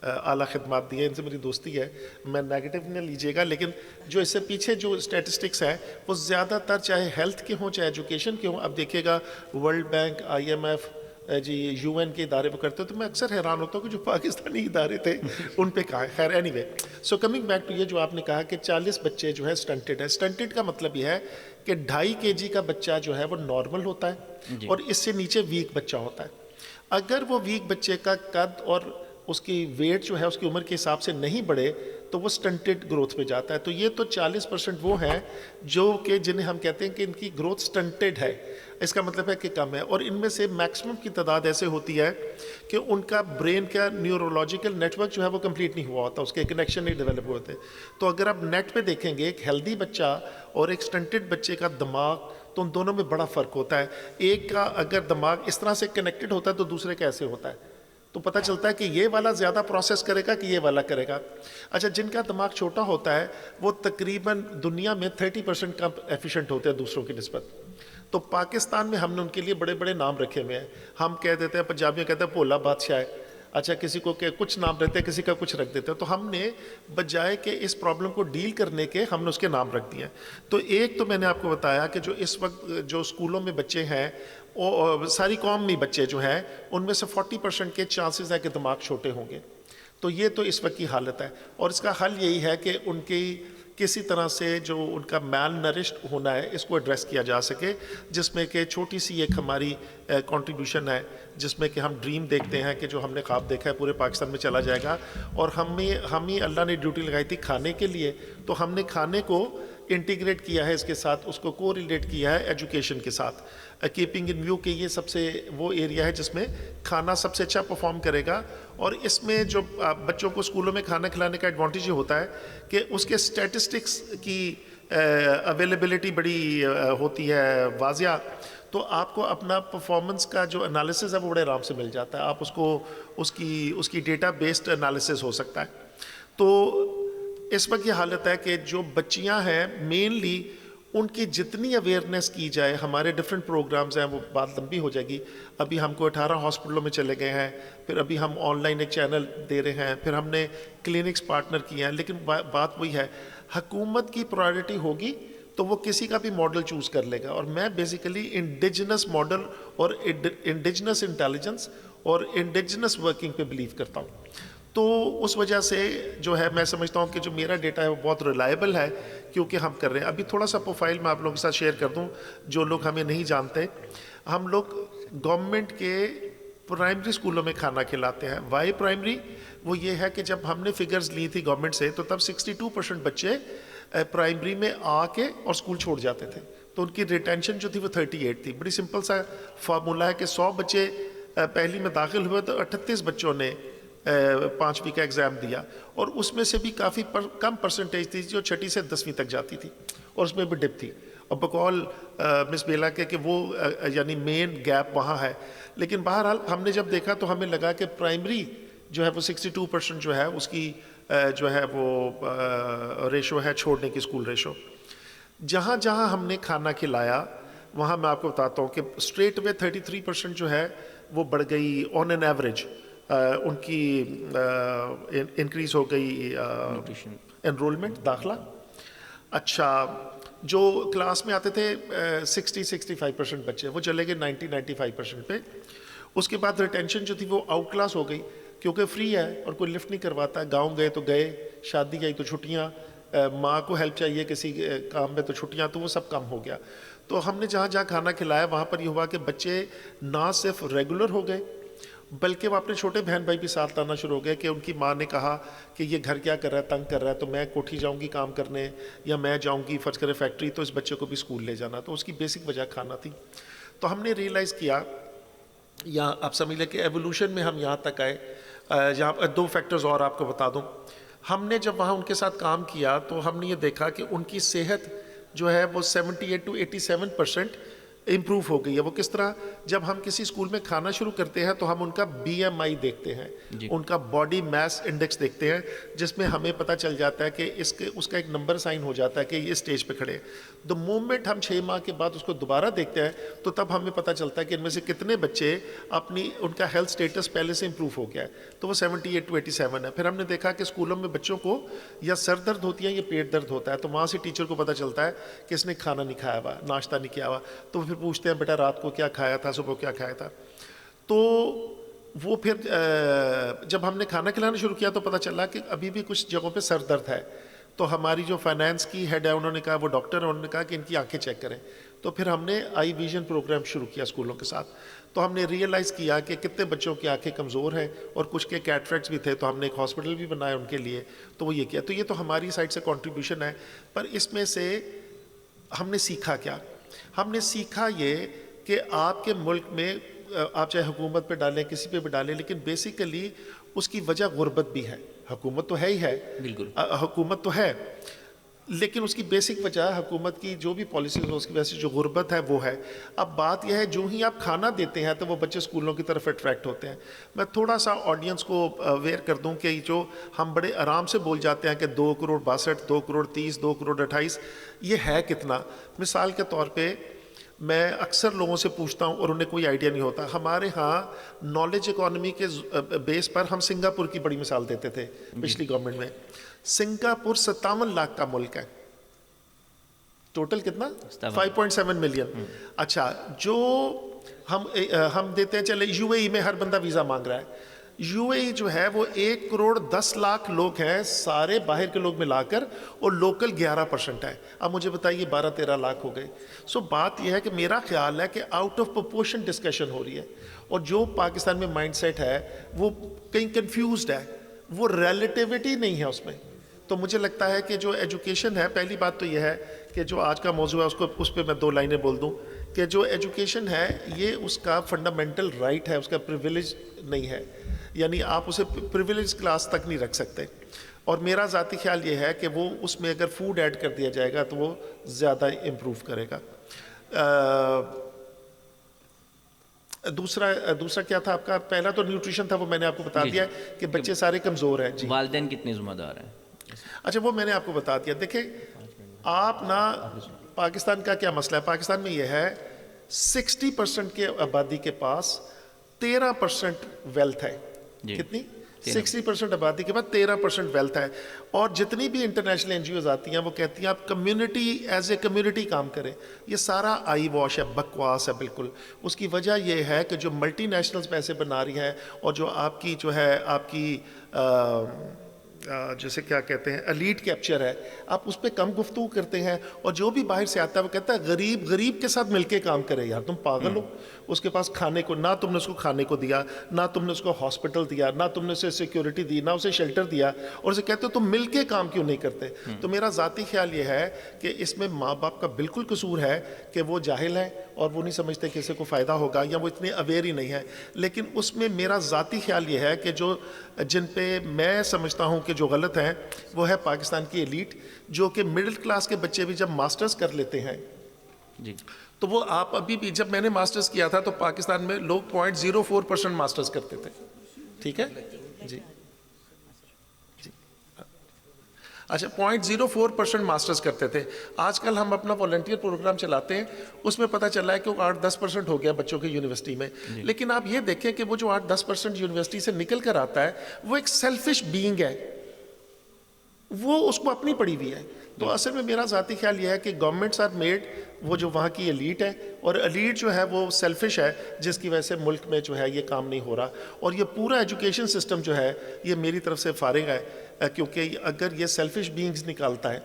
اعلیٰ خدمات دی ہیں. ان سے میری دوستی ہے, میں نیگیٹو نہ لیجیے گا, لیکن جو اس سے پیچھے جو اسٹیٹسٹکس ہے وہ زیادہ تر چاہے ہیلتھ کے ہوں چاہے ایجوکیشن کے ہوں. اب دیکھیے گا ورلڈ بینک, آئی ایم ایف, جی یو این کے ادارے پہ کرتے تو میں اکثر حیران ہوتا ہوں کہ جو پاکستانی ادارے تھے ان پہ کہاں. خیر anyway, so coming back to یہ جو آپ نے کہا کہ 40 بچے جو ہے سٹنٹڈ ہے. سٹنٹڈ کا مطلب یہ ہے کہ 2.5 kg کا بچہ جو ہے وہ نارمل ہوتا ہے اور اس سے نیچے ویک بچہ ہوتا ہے. اگر وہ ویک بچے کا قد اور اس کی ویٹ جو ہے اس کی عمر کے حساب سے نہیں بڑھے تو وہ سٹنٹڈ گروتھ پہ جاتا ہے. تو یہ تو 40% وہ ہیں جو کہ جنہیں ہم کہتے ہیں کہ ان کی گروتھ سٹنٹڈ ہے, اس کا مطلب ہے کہ کم ہے. اور ان میں سے میکسیمم کی تعداد ایسے ہوتی ہے کہ ان کا برین کا نیورولوجیکل نیٹ ورک جو ہے وہ کمپلیٹ نہیں ہوا ہوتا, اس کے کنیکشن نہیں ڈیولپ ہوتے. تو اگر آپ نیٹ پہ دیکھیں گے ایک ہیلدی بچہ اور ایک سٹنٹڈ بچے کا دماغ, تو ان دونوں میں بڑا فرق ہوتا ہے. ایک کا اگر دماغ اس طرح سے کنیکٹڈ ہوتا ہے تو دوسرے کا ایسے ہوتا ہے, تو پتہ چلتا ہے کہ یہ والا زیادہ پروسیس کرے گا کہ یہ والا کرے گا. اچھا, جن کا دماغ چھوٹا ہوتا ہے وہ تقریباً دنیا میں 30% کم ایفیشینٹ ہوتے ہیں دوسروں کی نسبت. تو پاکستان میں ہم نے ان کے لیے بڑے بڑے نام رکھے ہوئے ہیں. ہم کہہ دیتے ہیں, پنجابیوں کہتے ہیں بھولا بادشاہ ہے. اچھا, کسی کو کہ کچھ نام رہتے ہیں, کسی کا کچھ رکھ دیتے ہیں. تو ہم نے بجائے کہ اس پرابلم کو ڈیل کرنے کے ہم نے اس کے نام رکھ دیے. تو ایک تو میں نے آپ کو بتایا کہ جو اس وقت جو اسکولوں میں بچے ہیں, ساری قوم میں بچے جو ہیں ان میں سے 40% کے چانسز ہے کہ دماغ چھوٹے ہوں گے. تو یہ تو اس وقت کی حالت ہے, اور اس کا حل یہی ہے کہ ان کی کسی طرح سے جو ان کا میل نرشڈ ہونا ہے اس کو ایڈریس کیا جا سکے, جس میں کہ چھوٹی سی ایک ہماری کنٹریبیوشن ہے, جس میں کہ ہم ڈریم دیکھتے ہیں کہ جو ہم نے خواب دیکھا ہے پورے پاکستان میں چلا جائے گا. اور ہم ہی اللہ نے ڈیوٹی لگائی تھی کھانے کے لیے, تو ہم نے کھانے کو انٹیگریٹ کیا ہے اس کے ساتھ, اس کو کو ریلیٹ کیا ہے ایجوکیشن کے ساتھ, کیپنگ ان ویو کہ یہ سب سے وہ ایریا ہے جس میں کھانا سب سے اچھا پرفارم کرے گا. اور اس میں جو بچوں کو اسکولوں میں کھانا کھلانے کا ایڈوانٹیج یہ ہوتا ہے کہ اس کے اسٹیٹسٹکس کی اویلیبلٹی بڑی ہوتی ہے واضح, تو آپ کو اپنا پرفارمنس کا جو انالیسز ہے وہ بڑے آرام سے مل جاتا ہے. آپ اس کو اس کی ڈیٹا بیسڈ انالیسز ہو سکتا ہے. تو اس وقت یہ حالت ہے کہ جو بچیاں ہیں مینلی ان کی جتنی اویئرنیس کی جائے, ہمارے ڈفرینٹ پروگرامز ہیں, وہ بات لمبی ہو جائے گی. ابھی ہم کو 18 ہاسپٹلوں میں چلے گئے ہیں, پھر ابھی ہم آن لائن ایک چینل دے رہے ہیں, پھر ہم نے کلینکس پارٹنر کیے ہیں. لیکن بات وہی ہے, حکومت کی پرائرٹی ہوگی تو وہ کسی کا بھی ماڈل چوز کر لے گا. اور میں بیسیکلی انڈیجنس ماڈل اور انڈیجنس انٹیلیجنس اور انڈیجنس ورکنگ پہ بلیو کرتا ہوں. تو اس وجہ سے جو ہے میں سمجھتا ہوں کہ جو میرا ڈیٹا ہے وہ بہت ریلائبل ہے, کیونکہ ہم کر رہے ہیں. ابھی تھوڑا سا پروفائل میں آپ لوگوں کے ساتھ شیئر کر دوں جو لوگ ہمیں نہیں جانتے. ہم لوگ گورنمنٹ کے پرائمری اسکولوں میں کھانا کھلاتے ہیں. Why primary? وہ یہ ہے کہ جب ہم نے فگرز لی تھی گورنمنٹ سے تو تب 62% بچے پرائمری میں آ کے اور اسکول چھوڑ جاتے تھے, تو ان کی ریٹینشن جو تھی وہ 38 تھی. بڑی سمپل سا فارمولا ہے کہ 100 بچے پہلی میں داخل ہوئے تو 38 بچوں نے 5ویں کا ایگزام دیا, اور اس میں سے بھی کافی کم پرسنٹیج تھی جو 6 سے 10ویں تک جاتی تھی, اور اس میں بھی ڈپ تھی. اور بقول مس بیلا کہ وہ یعنی مین گیپ وہاں ہے. لیکن بہرحال ہم نے جب دیکھا تو ہمیں لگا کہ پرائمری جو ہے وہ 62% جو ہے اس کی جو ہے وہ ریشو ہے چھوڑنے کی اسکول ریشو. جہاں جہاں ہم نے کھانا کھلایا وہاں میں آپ کو بتاتا ہوں کہ اسٹریٹ وے 33% جو ہے وہ بڑھ گئی آن این ایوریج, ان کی انکریز ہو گئی انرولمنٹ داخلہ. اچھا, جو کلاس میں آتے تھے 60-65% بچے وہ چلے گئے 90-95% پہ. اس کے بعد ریٹینشن جو تھی وہ آؤٹ کلاس ہو گئی کیونکہ فری ہے اور کوئی لفٹ نہیں کرواتا. گاؤں گئے تو گئے, شادی آئی تو چھٹیاں, ماں کو ہیلپ چاہیے کسی کام میں تو چھٹیاں, تو وہ سب کم ہو گیا. تو ہم نے جہاں جہاں کھانا کھلایا وہاں پر یہ ہوا کہ بچے نہ صرف ریگولر ہو گئے بلکہ وہ اپنے چھوٹے بہن بھائی بھی ساتھ لانا شروع ہو گئے کہ ان کی ماں نے کہا کہ یہ گھر کیا کر رہا ہے, تنگ کر رہا ہے, تو میں کوٹھی جاؤں گی کام کرنے یا میں جاؤں گی فرض کرے فیکٹری, تو اس بچے کو بھی اسکول لے جانا. تو اس کی بیسک وجہ کھانا تھی. تو ہم نے ریئلائز کیا, یا آپ سمجھ لیں کہ ایوولوشن میں ہم یہاں تک آئے. یہاں 2 فیکٹرز اور آپ کو بتا دوں. ہم نے جب وہاں ان کے ساتھ کام کیا تو ہم نے یہ دیکھا کہ ان کی صحت جو ہے وہ 78 to 87% امپروو ہو گئی ہے. وہ کس طرح؟ جب ہم کسی اسکول میں کھانا شروع کرتے ہیں تو ہم ان کا BMI دیکھتے ہیں, ان کا باڈی میس انڈیکس دیکھتے ہیں, جس میں ہمیں پتہ چل جاتا ہے کہ اس کا ایک نمبر سائن ہو جاتا ہے کہ یہ اسٹیج پہ کھڑے. دا مومنٹ ہم 6 ماہ کے بعد اس کو دوبارہ دیکھتے ہیں تو تب ہمیں پتہ چلتا ہے کہ ان میں سے کتنے بچے ان کا ہیلتھ سٹیٹس پہلے سے امپروو ہو گیا ہے. تو وہ 78 to 87 ہے. پھر ہم نے دیکھا کہ اسکولوں میں بچوں کو یا سر درد ہوتی ہے یا پیٹ درد ہوتا ہے, تو وہاں سے ٹیچر کو پتہ چلتا ہے کہ اس نے کھانا نہیں کھایا ہوا, ناشتہ نہیں کیا ہوا. تو پھر پوچھتے ہیں بیٹا رات کو کیا کھایا تھا, صبح کیا کھایا تھا. تو وہ پھر جب ہم نے کھانا کھلانا شروع کیا تو پتہ چلا کہ ابھی بھی کچھ جگہوں پہ سر درد ہے. تو ہماری جو فائنانس کی ہیڈ ہے انہوں نے کہا, وہ ڈاکٹر ہیں, انہوں نے کہا کہ ان کی آنکھیں چیک کریں. تو پھر ہم نے آئی ویژن پروگرام شروع کیا اسکولوں کے ساتھ. تو ہم نے ریئلائز کیا کہ کتنے بچوں کی آنکھیں کمزور ہیں اور کچھ کے کیٹریکٹس بھی تھے, تو ہم نے ایک ہاسپٹل بھی بنایا ان کے لیے. تو وہ یہ کیا, تو یہ تو ہماری سائڈ سے کنٹریبیوشن ہے. پر اس میں سے ہم نے سیکھا کیا؟ ہم نے سیکھا یہ کہ آپ کے ملک میں آپ چاہے حکومت پہ ڈالیں, کسی پہ بھی ڈالیں, لیکن بیسیکلی اس کی وجہ غربت بھی ہے. حکومت تو ہے ہی ہے, بالکل حکومت تو ہے, لیکن اس کی بیسک وجہ حکومت کی جو بھی پالیسیز ہو اس کی وجہ سے جو غربت ہے وہ ہے. اب بات یہ ہے جو ہی آپ کھانا دیتے ہیں تو وہ بچے اسکولوں کی طرف اٹریکٹ ہوتے ہیں. میں تھوڑا سا آڈینس کو اویئر کر دوں کہ جو ہم بڑے آرام سے بول جاتے ہیں کہ 2 کروڑ 62, 2 کروڑ 30, 2 کروڑ 28, یہ ہے کتنا؟ مثال کے طور پہ میں اکثر لوگوں سے پوچھتا ہوں اور انہیں کوئی آئیڈیا نہیں ہوتا. ہمارے ہاں نالج اکانومی کے بیس پر ہم سنگاپور کی بڑی مثال دیتے تھے پچھلی گورنمنٹ میں. سنگاپور 57 لاکھ کا ملک ہے, ٹوٹل کتنا؟ 5.7 ملین. اچھا, جو ہم دیتے ہیں, چلے UAE میں ہر بندہ ویزا مانگ رہا ہے. UAE جو ہے وہ 1 کروڑ 10 لاکھ لوگ ہیں سارے باہر کے لوگ ملا کر, اور لوکل 11% ہے. اب مجھے بتائیے 12-13 لاکھ ہو گئے. سو بات یہ ہے کہ میرا خیال ہے کہ آؤٹ آف پروپورشن ڈسکشن ہو رہی ہے, اور جو پاکستان میں مائنڈ سیٹ ہے وہ کہیں کنفیوزڈ ہے, وہ ریلیٹیوٹی نہیں ہے اس میں. تو مجھے لگتا ہے کہ جو ایجوکیشن ہے, پہلی بات تو یہ ہے کہ جو آج کا موضوع ہے اس پہ میں 2 لائنیں بول دوں کہ جو ایجوکیشن ہے یہ اس کا فنڈامنٹل رائٹ ہے, اس کا پریویلیج نہیں ہے. یعنی آپ اسے پریویلیج کلاس تک نہیں رکھ سکتے. اور میرا ذاتی خیال یہ ہے کہ وہ اس میں اگر فوڈ ایڈ کر دیا جائے گا تو وہ زیادہ امپروو کرے گا. دوسرا کیا تھا آپ کا؟ پہلا تو نیوٹریشن تھا, وہ میں نے آپ کو بتا دیا کہ بچے سارے کمزور ہیں. جی, والدین کتنے ذمہ دار ہیں؟ اچھا, وہ میں نے آپ کو بتا دیا. دیکھیں آپ نا, پاکستان کا کیا مسئلہ ہے؟ پاکستان میں یہ ہے 60% کے آبادی کے پاس 13% ویلتھ ہے. کتنی؟ 60% آبادی کے بعد 13% ویلتھ ہے. اور جتنی بھی انٹرنیشنل NGOز آتی ہیں وہ کہتی ہیں آپ کمیونٹی ایز اے کمیونٹی کام کریں. یہ سارا آئی واش ہے, بکواس ہے بالکل. اس کی وجہ یہ ہے کہ جو ملٹی نیشنلز پیسے بنا رہی ہیں, اور جو آپ کی جو ہے آپ کی جیسے کیا کہتے ہیں ایلیٹ کیپچر ہے, آپ اس پہ کم گفتگو کرتے ہیں. اور جو بھی باہر سے آتا ہے وہ کہتا ہے غریب کے ساتھ مل کے کام کرے. یار تم پاگل ہو, اس کے پاس کھانے کو نہ تم نے اس کو کھانے کو دیا, نہ تم نے اس کو ہاسپٹل دیا, نہ تم نے اسے سیکیورٹی دی, نہ اسے شیلٹر دیا, اور اسے کہتے ہو تم مل کے کام کیوں نہیں کرتے. تو میرا ذاتی خیال یہ ہے کہ اس میں ماں باپ کا بالکل قصور ہے کہ وہ جاہل ہیں اور وہ نہیں سمجھتے کہ اسے کو فائدہ ہوگا, یا وہ اتنے اویئر ہی نہیں ہے. لیکن اس میں میرا ذاتی خیال یہ ہے کہ جن پہ میں سمجھتا ہوں کہ جو غلط ہیں وہ ہے پاکستان کی ایلیٹ, جو کہ مڈل کلاس کے بچے بھی جب ماسٹرز کر لیتے ہیں جی, تو وہ آپ ابھی بھی, جب میں نے ماسٹرز کیا تھا تو پاکستان میں لوگ 0.04% ماسٹرز کرتے تھے. ٹھیک ہے جی, اچھا 0.04% ماسٹرز کرتے تھے. آج کل ہم اپنا والنٹیئر پروگرام چلاتے ہیں, اس میں پتہ چلا ہے کہ وہ 8-10% ہو گیا بچوں کی یونیورسٹی میں. لیکن آپ یہ دیکھیں کہ وہ جو 8-10% یونیورسٹی سے نکل کر آتا ہے وہ ایک سیلفش بینگ ہے, وہ اس کو اپنی پڑی ہوئی ہے. تو اصل میں میرا ذاتی خیال یہ ہے کہ گورنمنٹس آر میڈ, وہ جو وہاں کی ایلیٹ ہے, اور ایلیٹ جو ہے وہ سیلفش ہے, جس کی وجہ سے ملک میں جو ہے یہ کام نہیں ہو رہا. اور یہ پورا ایجوکیشن سسٹم جو ہے یہ میری طرف سے فارغ ہے, کیونکہ اگر یہ سیلفش بینگز نکالتا ہے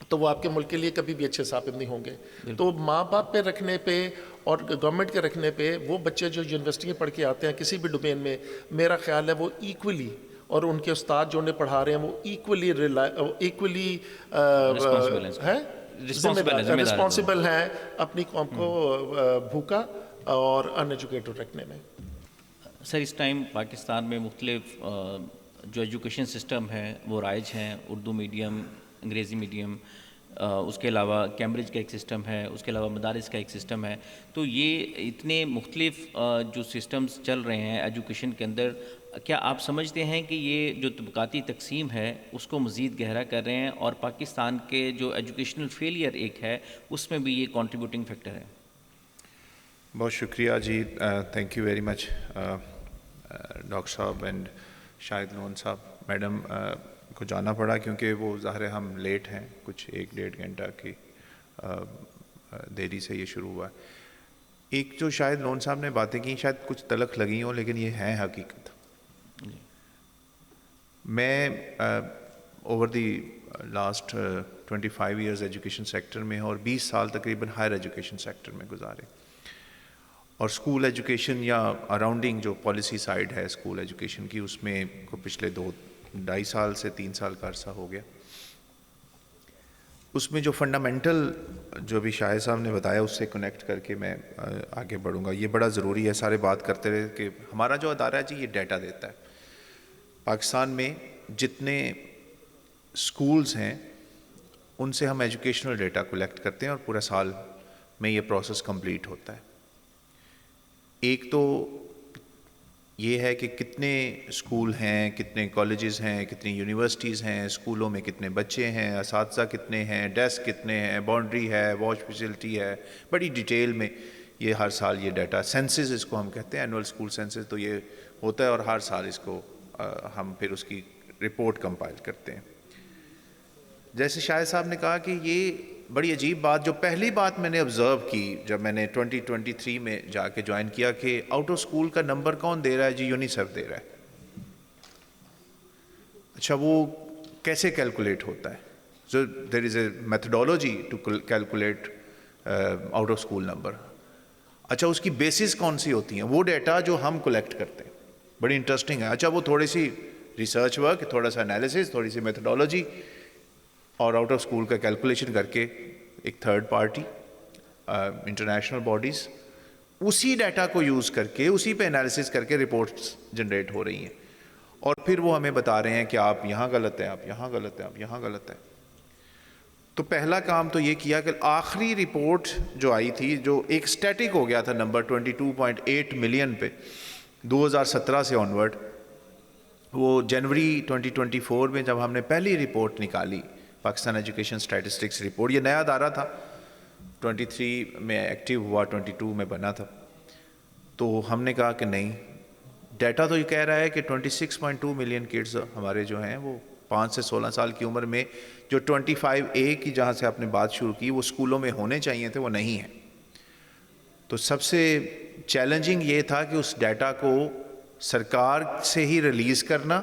تو وہ آپ کے ملک کے لیے کبھی بھی اچھے ثابت نہیں ہوں گے. تو ماں باپ پہ رکھنے پہ اور گورنمنٹ کے رکھنے پہ وہ بچے جو یونیورسٹی میں پڑھ کے آتے ہیں کسی بھی ڈومین میں, میرا خیال ہے وہ ایکولی, اور ان کے استاد جو انہیں پڑھا رہے ہیں وہ ایکولی رسپانسبل ہیں اپنی قوم کو بھوکا اور ان ایجوکیٹڈ رکھنے میں. سر, اس ٹائم پاکستان میں مختلف جو ایجوکیشن سسٹم ہے وہ رائج ہیں, اردو میڈیم, انگریزی میڈیم, اس کے علاوہ کیمبرج کا ایک سسٹم ہے، اس کے علاوہ مدارس کا ایک سسٹم ہے. تو یہ اتنے مختلف جو سسٹمز چل رہے ہیں ایجوکیشن کے اندر، کیا آپ سمجھتے ہیں کہ یہ جو طبقاتی تقسیم ہے اس کو مزید گہرا کر رہے ہیں، اور پاکستان کے جو ایجوکیشنل فیلئر ایک ہے اس میں بھی یہ کنٹریبیوٹنگ فیکٹر ہے؟ بہت شکریہ جی، thank you very much doctor صاحب اینڈ شاہد لون صاحب. میڈم کو جانا پڑا کیونکہ وہ ظاہر ہے ہم لیٹ ہیں، کچھ 1-1.5 گھنٹہ کی دیری سے یہ شروع ہوا ہے. ایک جو شاہد لون صاحب نے باتیں کی شاید کچھ تلخ لگی ہوں، لیکن یہ ہیں حقیقت. میں over the last 25 years education sector میں اور 20 سال تقریباً ہائر ایجوکیشن سیکٹر میں گزارے، اور اسکول ایجوکیشن یا اراؤنڈنگ جو پالیسی سائڈ ہے اسکول ایجوکیشن کی، اس میں کو پچھلے 2-2.5 سال سے 3 سال کا عرصہ ہو گیا. اس میں جو فنڈامنٹل جو بھی شاہد صاحب نے بتایا اس سے کنیکٹ کر کے میں آگے بڑھوں گا. یہ بڑا ضروری ہے، سارے بات کرتے رہے کہ ہمارا جو ادارہ ہے جی یہ ڈیٹا دیتا ہے. پاکستان میں جتنے اسکولز ہیں ان سے ہم ایجوکیشنل ڈیٹا کلیکٹ کرتے ہیں، اور پورا سال میں یہ پروسیس کمپلیٹ ہوتا ہے. ایک تو یہ ہے کہ کتنے اسکول ہیں، کتنے کالجز ہیں، کتنی یونیورسٹیز ہیں، اسکولوں میں کتنے بچے ہیں، اساتذہ کتنے ہیں، ڈیسک کتنے ہیں، باؤنڈری ہے، واش فیسلٹی ہے، بڑی ڈیٹیل میں یہ ہر سال یہ ڈیٹا سینسز اس کو ہم کہتے ہیں، اینول اسکول سینسز، تو یہ ہوتا ہے، اور ہر سال اس کو ہم پھر اس کی رپورٹ کمپائل کرتے ہیں. جیسے شاہد صاحب نے کہا کہ یہ بڑی عجیب بات، جو پہلی بات میں نے آبزرو کی جب میں نے 2023 میں جا کے جوائن کیا، کہ آؤٹ آف اسکول کا نمبر کون دے رہا ہے جی؟ یونیسیف دے رہا ہے. اچھا وہ کیسے کیلکولیٹ ہوتا ہے؟ So there is a methodology to calculate out of school number. اچھا اس کی بیسز کون سی ہوتی ہیں؟ وہ ڈیٹا جو ہم کلیکٹ کرتے ہیں بڑی انٹرسٹنگ ہے. اچھا وہ تھوڑی سی ریسرچ ورک، تھوڑا سا انالیسس، تھوڑی سی میتھڈالوجی، اور آؤٹ آف اسکول کا کیلکولیشن کر کے ایک تھرڈ پارٹی انٹرنیشنل باڈیز اسی ڈیٹا کو یوز کر کے اسی پہ انالیسس کر کے رپورٹس جنریٹ ہو رہی ہیں، اور پھر وہ ہمیں بتا رہے ہیں کہ آپ یہاں غلط ہیں، آپ یہاں غلط ہیں، آپ یہاں غلط ہیں. تو پہلا کام تو یہ کیا کہ آخری رپورٹ جو آئی تھی، جو ایک اسٹیٹک ہو گیا تھا نمبر 22.8 ملین پہ 2017 سے آنورڈ، وہ جنوری 2024 میں جب ہم نے پہلی رپورٹ نکالی، پاکستان ایجوکیشن اسٹیٹسٹکس رپورٹ، یہ نیا ادارہ تھا، 23 میں ایکٹیو ہوا، 22 میں بنا تھا، تو ہم نے کہا کہ نہیں، ڈیٹا تو یہ کہہ رہا ہے کہ 26.2 ملین کڈز ہمارے جو ہیں وہ 5 سے 16 سال کی عمر میں، جو 25A کی جہاں سے آپ نے بات شروع کی وہ اسکولوں میں ہونے چاہیے تھے، وہ نہیں ہیں. تو سب سے چیلنجنگ یہ تھا کہ اس ڈیٹا کو سرکار سے ہی ریلیز کرنا،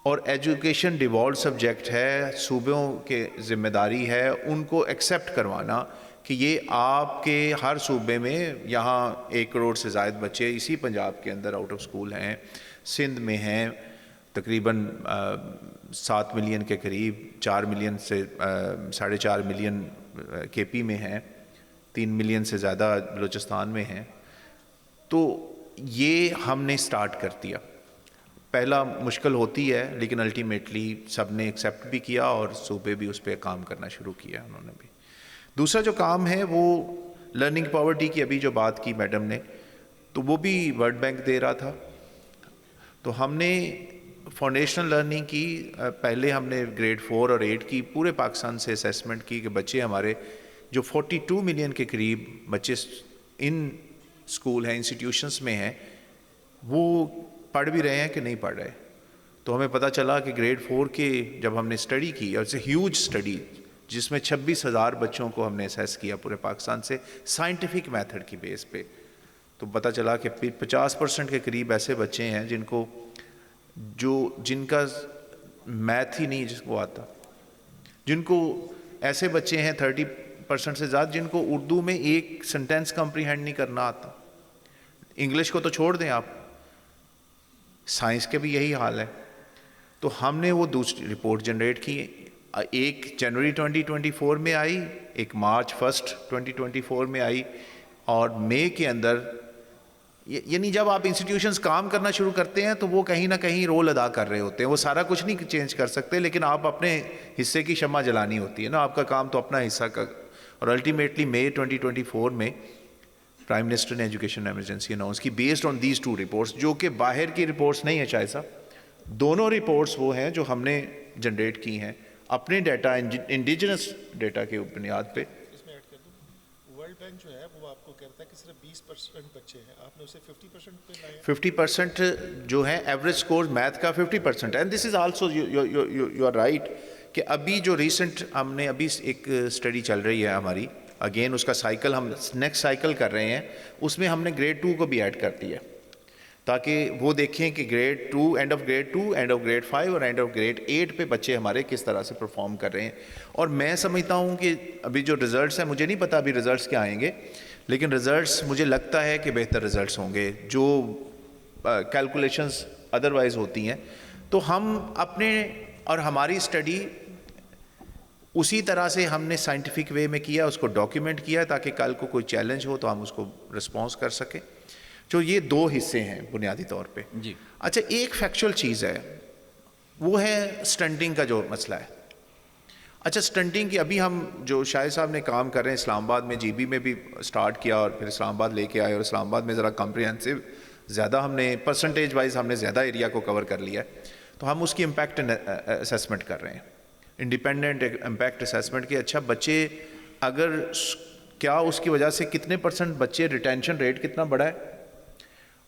اور ایجوکیشن ڈیوالوڈ سبجیکٹ ہے، صوبوں کے ذمہ داری ہے ان کو ایکسیپٹ کروانا کہ یہ آپ کے ہر صوبے میں، یہاں 1 کروڑ سے زائد بچے اسی پنجاب کے اندر آؤٹ آف اسکول ہیں، سندھ میں ہیں تقریباً 7 ملین کے قریب، 4 ملین سے 4.5 ملین کے پی میں ہیں، 3 ملین سے زیادہ بلوچستان میں ہیں. تو یہ ہم نے سٹارٹ کر دیا. پہلا مشکل ہوتی ہے، لیکن الٹیمیٹلی سب نے ایکسیپٹ بھی کیا، اور صوبے بھی اس پہ کام کرنا شروع کیا انہوں نے بھی. دوسرا جو کام ہے وہ لرننگ پاورٹی کی، ابھی جو بات کی میڈم نے، تو وہ بھی ورلڈ بینک دے رہا تھا. تو ہم نے فاؤنڈیشنل لرننگ کی، پہلے ہم نے گریڈ 4 اور 8 کی پورے پاکستان سے اسیسمنٹ کی کہ بچے ہمارے جو 42 ملین کے قریب بچے ان اسکول ہیں، انسٹیٹیوشنس میں ہیں، وہ پڑھ بھی رہے ہیں کہ نہیں پڑھ رہے. تو ہمیں پتہ چلا کہ گریڈ 4 کے جب ہم نے اسٹڈی کی، اور اٹس اے ہیوج اسٹڈی جس میں 26,000 بچوں کو ہم نے اسیس کیا پورے پاکستان سے سائنٹیفک میتھڈ کی بیس پہ، تو پتہ چلا کہ 50% کے قریب ایسے بچے ہیں جن کا میتھ ہی نہیں جس کو آتا، جن کو ایسے بچے ہیں 30% سے زیادہ جن کو اردو میں ایک سینٹینس کمپریہینڈ نہیں کرنا آتا. انگلش کو تو چھوڑ دیں آپ، سائنس کے بھی یہی حال ہے. تو ہم نے وہ دوسری رپورٹ جنریٹ کی، ایک جنوری 2024 میں آئی، ایک مارچ 1 2024 میں آئی، اور مئی کے اندر یعنی جب آپ انسٹیٹیوشنز کام کرنا شروع کرتے ہیں تو وہ کہیں نہ کہیں رول ادا کر رہے ہوتے ہیں. وہ سارا کچھ نہیں چینج کر سکتے, لیکن آپ اپنے حصے کی شمع جلانی ہوتی ہے نا, آپ کا کام تو اپنا حصہ کا. اور الٹیمیٹلی مئی 2024 میں پرائم منسٹر نے ایجوکیشن ایمرجنسی اناؤنس کی بیسڈ آن دیز 2 رپورٹس, جو کہ باہر کی رپورٹس نہیں ہیں شاہد صاحب, دونوں رپورٹس وہ ہیں جو ہم نے جنریٹ کی ہیں اپنے ڈیٹا, انڈیجنس ڈیٹا کے بنیاد پہ. اس میں ایڈ کر دوں, ورلڈ بینک جو ہے وہ آپ کو کہتا ہے کہ صرف 20% بچے ہیں, آپ نے اسے 50% پہ لائے. 50% جو ہے ایوریج اسکور میتھ کا 50%. And this is also you are right کہ ابھی جو ریسنٹ ہم نے ابھی ایک اسٹڈی چل رہی ہے ہماری, اگین اس کا سائیکل ہم نیکسٹ سائیکل کر رہے ہیں, اس میں ہم نے گریڈ 2 کو بھی ایڈ کر دیا تاکہ وہ دیکھیں کہ grade 2, end of grade 2, end of grade 5 اور اینڈ آف گریڈ 8 پہ بچے ہمارے کس طرح سے پرفارم کر رہے ہیں. اور میں سمجھتا ہوں کہ ابھی جو رزلٹس ہیں, مجھے نہیں پتا ابھی رزلٹس کیا آئیں گے, لیکن رزلٹس مجھے لگتا ہے کہ بہتر رزلٹس ہوں گے. جو کیلکولیشنز ادروائز ہوتی ہیں تو ہم اپنے اور ہماری اسٹڈی اسی طرح سے ہم نے سائنٹیفک وے میں کیا, اس کو ڈاکیومنٹ کیا تاکہ کل کو کوئی چیلنج ہو تو ہم اس کو رسپانس کر سکیں. جو یہ 2 حصے ہیں بنیادی طور پہ. جی اچھا, ایک فیکچول چیز ہے, وہ ہے سٹنٹنگ کا جو مسئلہ ہے. اچھا, سٹنٹنگ کی ابھی ہم جو شاہد صاحب نے کام کر رہے ہیں اسلام آباد میں, جی بی میں بھی سٹارٹ کیا اور پھر اسلام آباد لے کے آئے, اور اسلام آباد میں ذرا کمپریہنسو زیادہ ہم نے پرسنٹیج وائز ہم نے زیادہ ایریا کو کور کر لیا ہے, تو ہم اس کی امپیکٹ اسیسمنٹ کر رہے ہیں, انڈیپینڈنٹ امپیکٹ اسیسمنٹ کہ اچھا بچے اگر کیا اس کی وجہ سے کتنے % بچے ریٹینشن ریٹ کتنا بڑھا ہے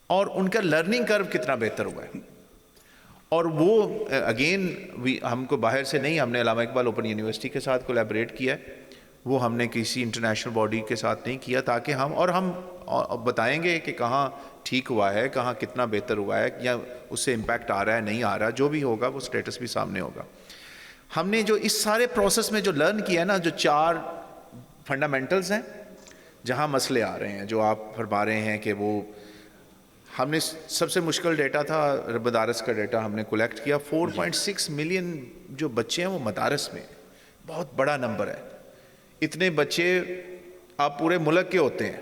اور ان کا لرننگ کرو کتنا بہتر ہوا ہے. اور وہ اگین ہم کو باہر سے نہیں, ہم نے علامہ اقبال اوپن یونیورسٹی کے ساتھ کولیبریٹ کیا ہے, وہ ہم نے کسی انٹرنیشنل باڈی کے ساتھ نہیں کیا, تاکہ ہم بتائیں گے کہ کہاں ٹھیک ہوا ہے, کہاں کتنا بہتر ہوا ہے, یا اس سے امپیکٹ آ رہا ہے نہیں آ رہا, جو بھی ہوگا وہ اسٹیٹس بھی سامنے ہوگا. ہم نے جو اس سارے پروسیس میں جو لرن کیا ہے نا, جو 4 فنڈامنٹلز ہیں جہاں مسئلے آ رہے ہیں, جو آپ فرما رہے ہیں کہ وہ ہم نے سب سے مشکل ڈیٹا تھا مدارس کا ڈیٹا ہم نے کولیکٹ کیا. 4.6 ملین جو بچے ہیں وہ مدارس میں, بہت بڑا نمبر ہے. اتنے بچے آپ پورے ملک کے ہوتے ہیں,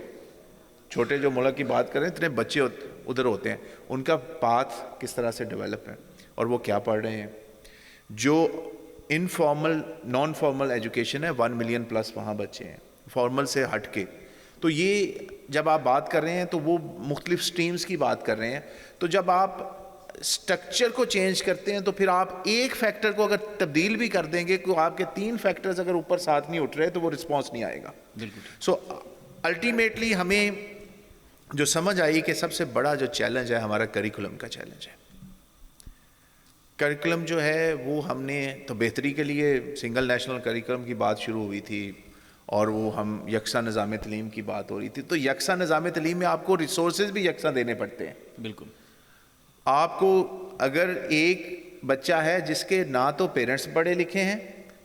چھوٹے جو ملک کی بات کریں, اتنے بچے ادھر ہوتے ہیں, ان کا پاتھ کس طرح سے ڈیولپ ہے اور وہ کیا پڑھ رہے ہیں. جو انفارمل نان فارمل ایجوکیشن ہے 1 ملین پلس وہاں بچے ہیں فارمل سے ہٹ کے. تو یہ جب آپ بات کر رہے ہیں تو وہ مختلف سٹریمز کی بات کر رہے ہیں. تو جب آپ سٹرکچر کو چینج کرتے ہیں تو پھر آپ ایک فیکٹر کو اگر تبدیل بھی کر دیں گے تو آپ کے 3 فیکٹرز اگر اوپر ساتھ نہیں اٹھ رہے تو وہ رسپانس نہیں آئے گا. بالکل. سو الٹیمیٹلی ہمیں جو سمجھ آئی کہ سب سے بڑا جو چیلنج ہے ہمارا کریکولم کا چیلنج ہے. کریکولم جو ہے وہ ہم نے تو بہتری کے لیے سنگل نیشنل کریکولم کی بات شروع ہوئی تھی, اور وہ ہم یکساں نظام تعلیم کی بات ہو رہی تھی. تو یکساں نظام تعلیم میں آپ کو ریسورسز بھی یکساں دینے پڑتے ہیں. بالکل. آپ کو اگر ایک بچہ ہے جس کے نہ تو پیرنٹس پڑھے لکھے ہیں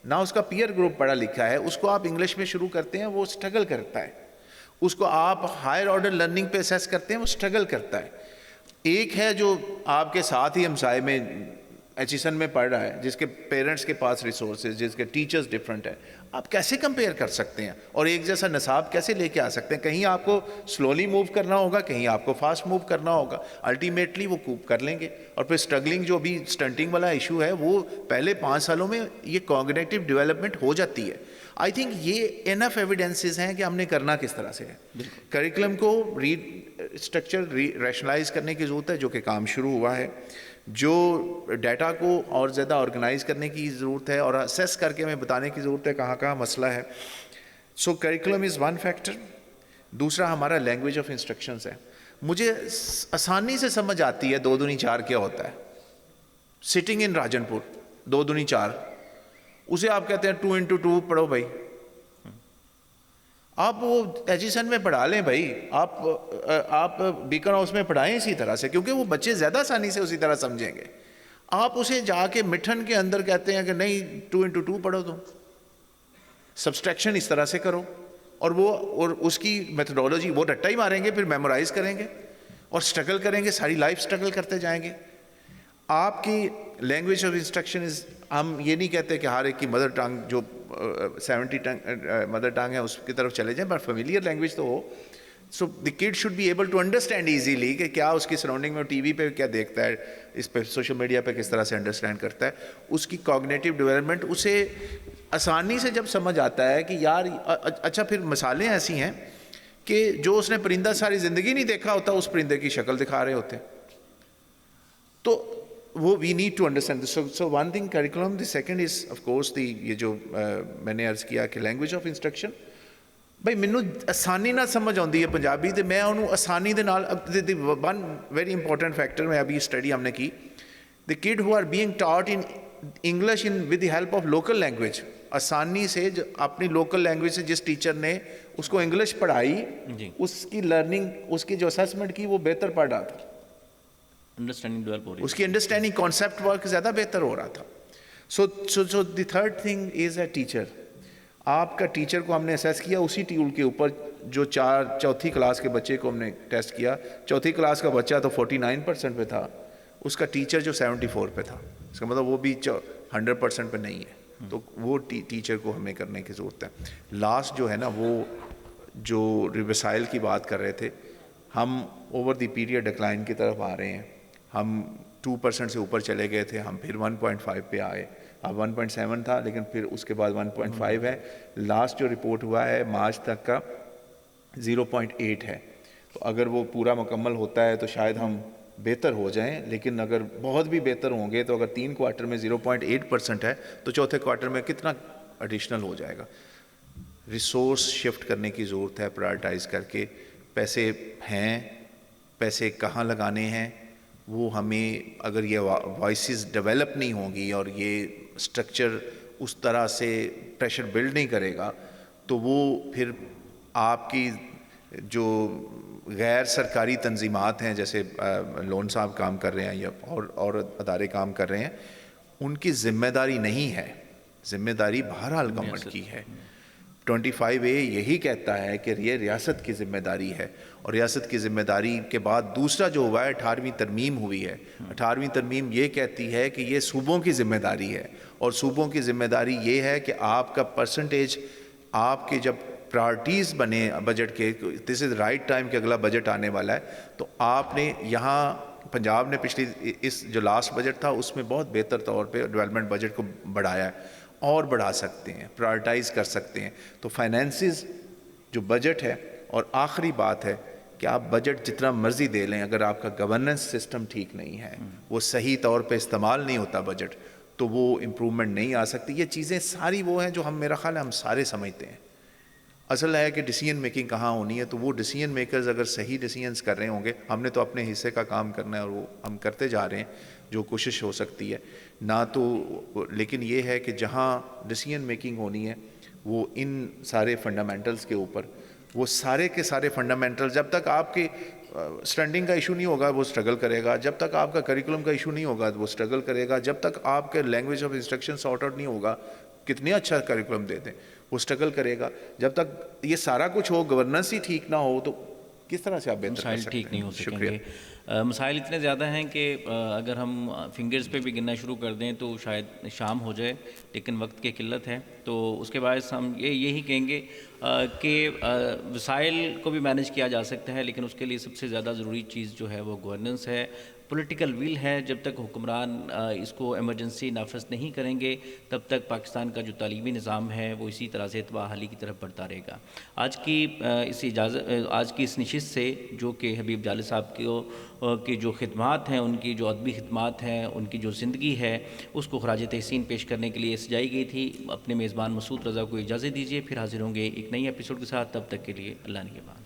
نہ اس کا پیئر گروپ پڑھا لکھا ہے, اس کو آپ انگلش میں شروع کرتے ہیں, وہ سٹرگل کرتا ہے. اس کو آپ ہائر آرڈر لرننگ پہ اسیس کرتے ہیں, وہ سٹرگل کرتا ہے. ایک ہے جو آپ کے ساتھ ہی ہمسائے میں ایچیسن میں پڑھ رہا ہے, جس کے پیرنٹس کے پاس ریسورسز, جس کے ٹیچرز ڈفرینٹ ہیں. آپ کیسے کمپیئر کر سکتے ہیں اور ایک جیسا نصاب کیسے لے کے آ سکتے ہیں؟ کہیں آپ کو سلولی موو کرنا ہوگا, کہیں آپ کو فاسٹ موو کرنا ہوگا. الٹیمیٹلی وہ کوپ کر لیں گے. اور پھر اسٹرگلنگ جو بھی اسٹنٹنگ والا ایشو ہے وہ پہلے 5 سالوں میں یہ کوگنیٹو ڈیولپمنٹ ہو جاتی ہے. آئی تھنک یہ انف ایویڈنسز ہیں کہ ہم نے کرنا کس طرح سے ہے. کریکولم کو اسٹرکچر ریشنلائز کرنے کی ضرورت ہے, جو کہ کام شروع ہوا ہے. جو ڈیٹا کو اور زیادہ آرگنائز کرنے کی ضرورت ہے اور اسیس کر کے ہمیں بتانے کی ضرورت ہے کہاں کہاں مسئلہ ہے. سو کریکولم از 1 فیکٹر. دوسرا ہمارا لینگویج آف انسٹرکشنز ہے. مجھے آسانی سے سمجھ آتی ہے 2 دونی 4 کیا ہوتا ہے. سٹنگ ان راجن پور 2 دونی 4, اسے آپ کہتے ہیں 2 into 2 پڑھو بھائی. آپ وہ ایجیسن میں پڑھا لیں بھائی, آپ بیکن ہاؤس میں پڑھائیں اسی طرح سے, کیونکہ وہ بچے زیادہ آسانی سے اسی طرح سمجھیں گے. آپ اسے جا کے مٹھن کے اندر کہتے ہیں کہ نہیں 2 into 2 پڑھو, تم سبسٹریکشن اس طرح سے کرو, اور اس کی میتھڈولوجی وہ رٹا ہی ماریں گے, پھر میمورائز کریں گے اور سٹرگل کریں گے, ساری لائف سٹرگل کرتے جائیں گے. آپ کی لینگویج آف انسٹرکشن ہم یہ نہیں کہتے کہ ہر ایک کی مدر ٹنگ جو 70 مدر ٹنگ ہے اس کی طرف چلے جائیں, پر فیملیئر لینگویج تو ہو. So the kid should be able to understand easily کہ کیا اس کی سراؤنڈنگ میں ٹی وی پہ کیا دیکھتا ہے, اس پہ سوشل میڈیا پہ کس طرح سے انڈرسٹینڈ کرتا ہے. اس کی کوگنیٹو ڈیولپمنٹ اسے آسانی سے جب سمجھ آتا ہے کہ یار اچھا, پھر مثالیں ایسی ہیں کہ جو اس نے پرندہ ساری زندگی نہیں دیکھا ہوتا اس پرندے کی شکل دکھا رہے ہوتے ہیں. تو وہ we need to understand. So one thing curriculum. The second is of course the یہ جو میں نے عرض کیا کہ لینگویج آف انسٹرکشن. بھائی مینوں آسانی نہ سمجھ آتی ہے پنجابی, تو میں انہوں آسانی دے نال ون ویری امپورٹنٹ فیکٹر میں ابھی اسٹڈی ہم نے کی, the kid who are being taught in English in with the help of local language. آسانی سے اپنی لوکل لینگویج سے جس ٹیچر نے اس کو انگلش پڑھائی, اس کی لرننگ, اس کی جو اسیسمنٹ کی وہ بہتر پڑھ رہا تھا, انڈرسٹینڈنگ ڈیولپ ہو رہی ہے, اس کی انڈرسٹینڈنگ کانسیپٹ ورک زیادہ بہتر ہو رہا تھا. So the third thing is a teacher. آپ کا ٹیچر کو ہم نے اسیس کیا اسی ٹول کے اوپر جو چوتھی کلاس کے بچے کو ہم نے ٹیسٹ کیا. چوتھی کلاس کا بچہ تو 49% پہ تھا, اس کا ٹیچر جو 74 پہ تھا. اس کا مطلب وہ بھی 100% پہ نہیں ہے. تو وہ ٹیچر کو ہمیں کرنے کی ضرورت ہے. لاسٹ جو ہے نا, وہ جو وسائل کی بات کر رہے تھے, ہم اوور دی پیریڈ ڈکلائن کی طرف آ رہے ہیں. ہم 2% سے اوپر چلے گئے تھے, ہم پھر 1.5 پہ آئے. اب 1.7 تھا لیکن پھر اس کے بعد 1.5 ہے. لاسٹ جو رپورٹ ہوا ہے مارچ تک کا 0.8 ہے. تو اگر وہ پورا مکمل ہوتا ہے تو شاید ہم بہتر ہو جائیں, لیکن اگر بہت بھی بہتر ہوں گے تو اگر 3 کوارٹر میں 0.8% ہے تو چوتھے کوارٹر میں کتنا ایڈیشنل ہو جائے گا. ریسورس شفٹ کرنے کی ضرورت ہے, پرائرٹائز کر کے. پیسے ہیں, پیسے کہاں لگانے ہیں, وہ ہمیں اگر یہ وائسز ڈیولپ نہیں ہوں گی اور یہ اسٹرکچر اس طرح سے پریشر بلڈ نہیں کرے گا تو وہ پھر آپ کی جو غیر سرکاری تنظیمات ہیں, جیسے لون صاحب کام کر رہے ہیں یا اور ادارے کام کر رہے ہیں, ان کی ذمہ داری نہیں ہے. ذمہ داری بہرحال گورنمنٹ کی ہے. 25A یہی کہتا ہے کہ یہ ریاست کی ذمہ داری ہے, اور ریاست کی ذمہ داری کے بعد دوسرا جو ہوا ہے 18ویں ترمیم ہوئی ہے. 18ویں ترمیم یہ کہتی ہے کہ یہ صوبوں کی ذمہ داری ہے, اور صوبوں کی ذمہ داری یہ ہے کہ آپ کا پرسنٹیج, آپ کے جب پرائرٹیز بنے بجٹ کے, دس از رائٹ ٹائم کہ اگلا بجٹ آنے والا ہے, تو آپ نے یہاں پنجاب نے پچھلی اس جو لاسٹ بجٹ تھا اس میں بہت بہتر طور پہ ڈیولپمنٹ بجٹ کو بڑھایا ہے, اور بڑھا سکتے ہیں, پرائرٹائز کر سکتے ہیں. تو فائنینسز جو بجٹ ہے, اور آخری بات ہے کہ آپ بجٹ جتنا مرضی دے لیں, اگر آپ کا گورننس سسٹم ٹھیک نہیں ہے, وہ صحیح طور پہ استعمال نہیں ہوتا بجٹ, تو وہ امپرومنٹ نہیں آ سکتی. یہ چیزیں ساری وہ ہیں جو ہم, میرا خیال ہے ہم سارے سمجھتے ہیں. اصل ہے کہ ڈیسیژن میکنگ کہاں ہونی ہے, تو وہ ڈیسیژن میکرز اگر صحیح ڈیسیژنس کر رہے ہوں گے, ہم نے تو اپنے حصے کا کام کرنا ہے اور وہ ہم کرتے جا رہے ہیں جو کوشش ہو سکتی ہے نہ تو. لیکن یہ ہے کہ جہاں ڈیسیژن میکنگ ہونی ہے وہ ان سارے فنڈامنٹلز کے اوپر, وہ سارے کے سارے فنڈامنٹل, جب تک آپ کے اسٹینڈنگ کا ایشو نہیں ہوگا وہ اسٹرگل کرے گا, جب تک آپ کا کریکولم کا ایشو نہیں ہوگا وہ اسٹرگل کرے گا, جب تک آپ کے language of instruction sort out نہیں ہوگا, کتنے اچھا کریکولم دے دیں وہ اسٹرگل کرے گا. جب تک یہ سارا کچھ ہو, گورننس ہی ٹھیک نہ ہو, تو کس طرح سے آپ بہتر کر مسائل سکتے ٹھیک نہیں ہو ہیں. سکیں شکریہ. گے. مسائل اتنے زیادہ ہیں کہ اگر ہم فنگرز پہ بھی گننا شروع کر دیں تو شاید شام ہو جائے, لیکن وقت کی قلت ہے. تو اس کے باعث ہم یہی کہیں گے کہ وسائل کو بھی مینیج کیا جا سکتا ہے, لیکن اس کے لیے سب سے زیادہ ضروری چیز جو ہے وہ گورننس ہے, پولیٹیکل ویل ہے. جب تک حکمران اس کو ایمرجنسی نافذ نہیں کریں گے تب تک پاکستان کا جو تعلیمی نظام ہے وہ اسی طرح سے تباہ حالی کی طرف بڑھتا رہے گا. آج کی اس نشست سے جو کہ حبیب جالد صاحب کی جو خدمات ہیں, ان کی جو ادبی خدمات ہیں, ان کی جو زندگی ہے, اس کو خراج تحسین پیش کرنے کے لیے سجائی گئی تھی. اپنے میزبان مسعود رضا کو اجازت دیجیے, پھر حاضر ہوں گے ایک نئی ایپیسوڈ کے ساتھ. تب تک کے لیے اللہ نگہبان.